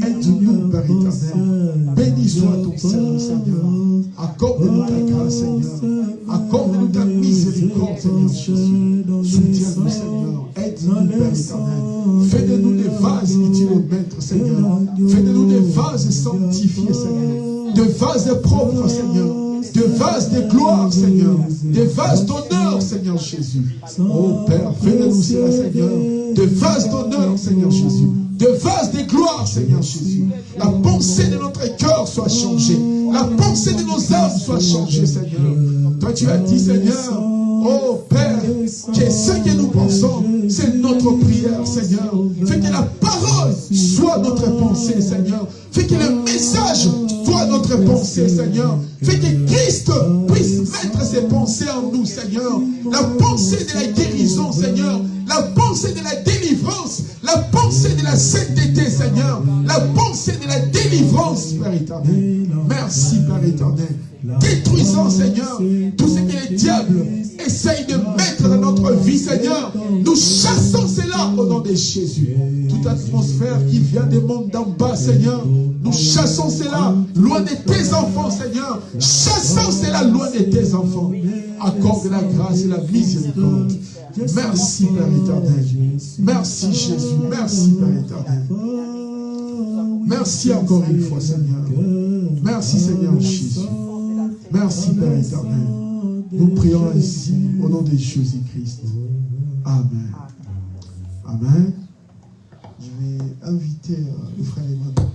Aide-nous, Père éternel. Béni soit ton Seigneur, Seigneur. Accorde-nous ta grâce, Seigneur. Accorde-nous ta miséricorde, Seigneur Jésus. Soutiens-nous, Seigneur. Aide-nous, Père éternel. Fais de nous des vases utiles-maîtres, Seigneur. Fais de nous des vases sanctifiés, Seigneur. De vases propres, Seigneur. De vases de gloire, Seigneur. Des vases d'honneur, Seigneur Jésus. Oh Père, fais de nous cela, Seigneur. De vases d'honneur, Seigneur Jésus. De vases de gloire, Seigneur Jésus. La pensée de notre cœur soit changée. La pensée de nos âmes soit changée, Seigneur. Toi, tu as dit, Seigneur, oh Père, que ce que nous pensons, c'est notre prière, Seigneur. Fais que la parole soit notre pensée, Seigneur. Fais que le message soit notre pensée, Seigneur. Fais que Christ puisse mettre ses pensées en nous, Seigneur. La pensée de la guérison, Seigneur. La pensée de la délivrance. La pensée de la sainteté, Seigneur. La pensée de la délivrance, Père éternel. Merci, Père éternel. Détruisons, Seigneur, tout ce que le diable essaye de mettre dans notre vie, Seigneur. Nous chassons cela au nom de Jésus. Toute atmosphère qui vient des mondes d'en bas, Seigneur, nous chassons cela loin de tes enfants, Seigneur. Chassons cela loin de tes enfants. Accorde la grâce et la miséricorde. Merci, Père éternel. Merci, Jésus. Merci, Père éternel. Merci encore une fois, Seigneur. Merci, Seigneur Jésus. Merci, Père éternel. Nous prions ainsi au nom de Jésus-Christ. Amen. Amen. Je vais inviter le frère Emmanuel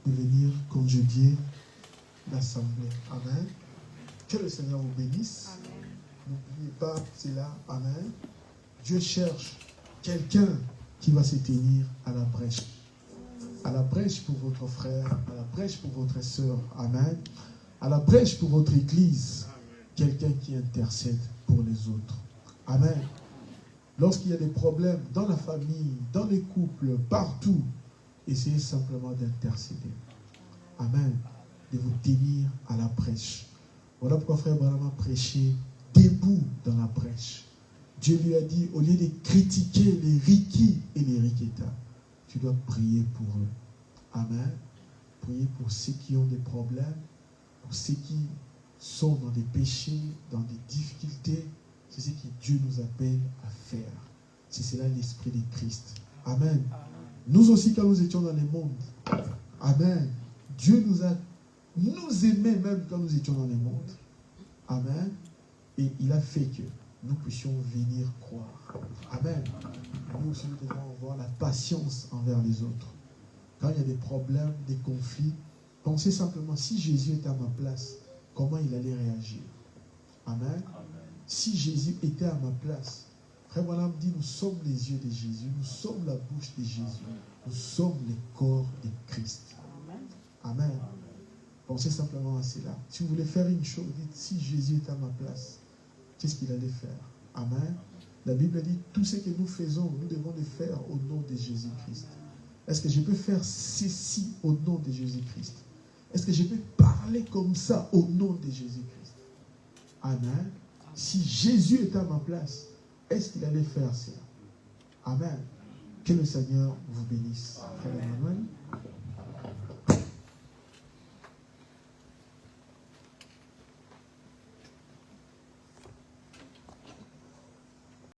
de venir conjuguer l'assemblée. Amen. Que le Seigneur vous bénisse. N'oubliez pas cela. Amen. Dieu cherche quelqu'un qui va se tenir à la brèche. À la brèche pour votre frère, à la brèche pour votre sœur. Amen. À la brèche pour votre église. Quelqu'un qui intercède pour les autres. Amen. Lorsqu'il y a des problèmes dans la famille, dans les couples, partout, essayez simplement d'intercéder. Amen. De vous tenir à la brèche. Voilà pourquoi frère Branham a prêché debout dans la brèche. Dieu lui a dit, au lieu de critiquer les rikis et les rikétas, tu dois prier pour eux. Amen. Prier pour ceux qui ont des problèmes, pour ceux qui sont dans des péchés, dans des difficultés. C'est ce que Dieu nous appelle à faire. C'est cela l'esprit de Christ. Amen. Nous aussi, quand nous étions dans le monde, amen, Dieu nous aimait même quand nous étions dans le monde. Amen. Et il a fait que nous puissions venir croire. Amen. Nous aussi, nous devons avoir la patience envers les autres. Quand il y a des problèmes, des conflits, pensez simplement, si Jésus était à ma place, comment il allait réagir. Amen. Si Jésus était à ma place, frère Branham dit, nous sommes les yeux de Jésus, nous sommes la bouche de Jésus, nous sommes le corps de Christ. Amen. Pensez simplement à cela. Si vous voulez faire une chose, dites, si Jésus est à ma place, qu'est-ce qu'il allait faire? Amen. La Bible dit, tout ce que nous faisons, nous devons le faire au nom de Jésus-Christ. Est-ce que je peux faire ceci au nom de Jésus-Christ? Est-ce que je peux parler comme ça au nom de Jésus-Christ? Amen. Si Jésus est à ma place, est-ce qu'il allait faire cela? Amen. Que le Seigneur vous bénisse. Frère Emmanuel.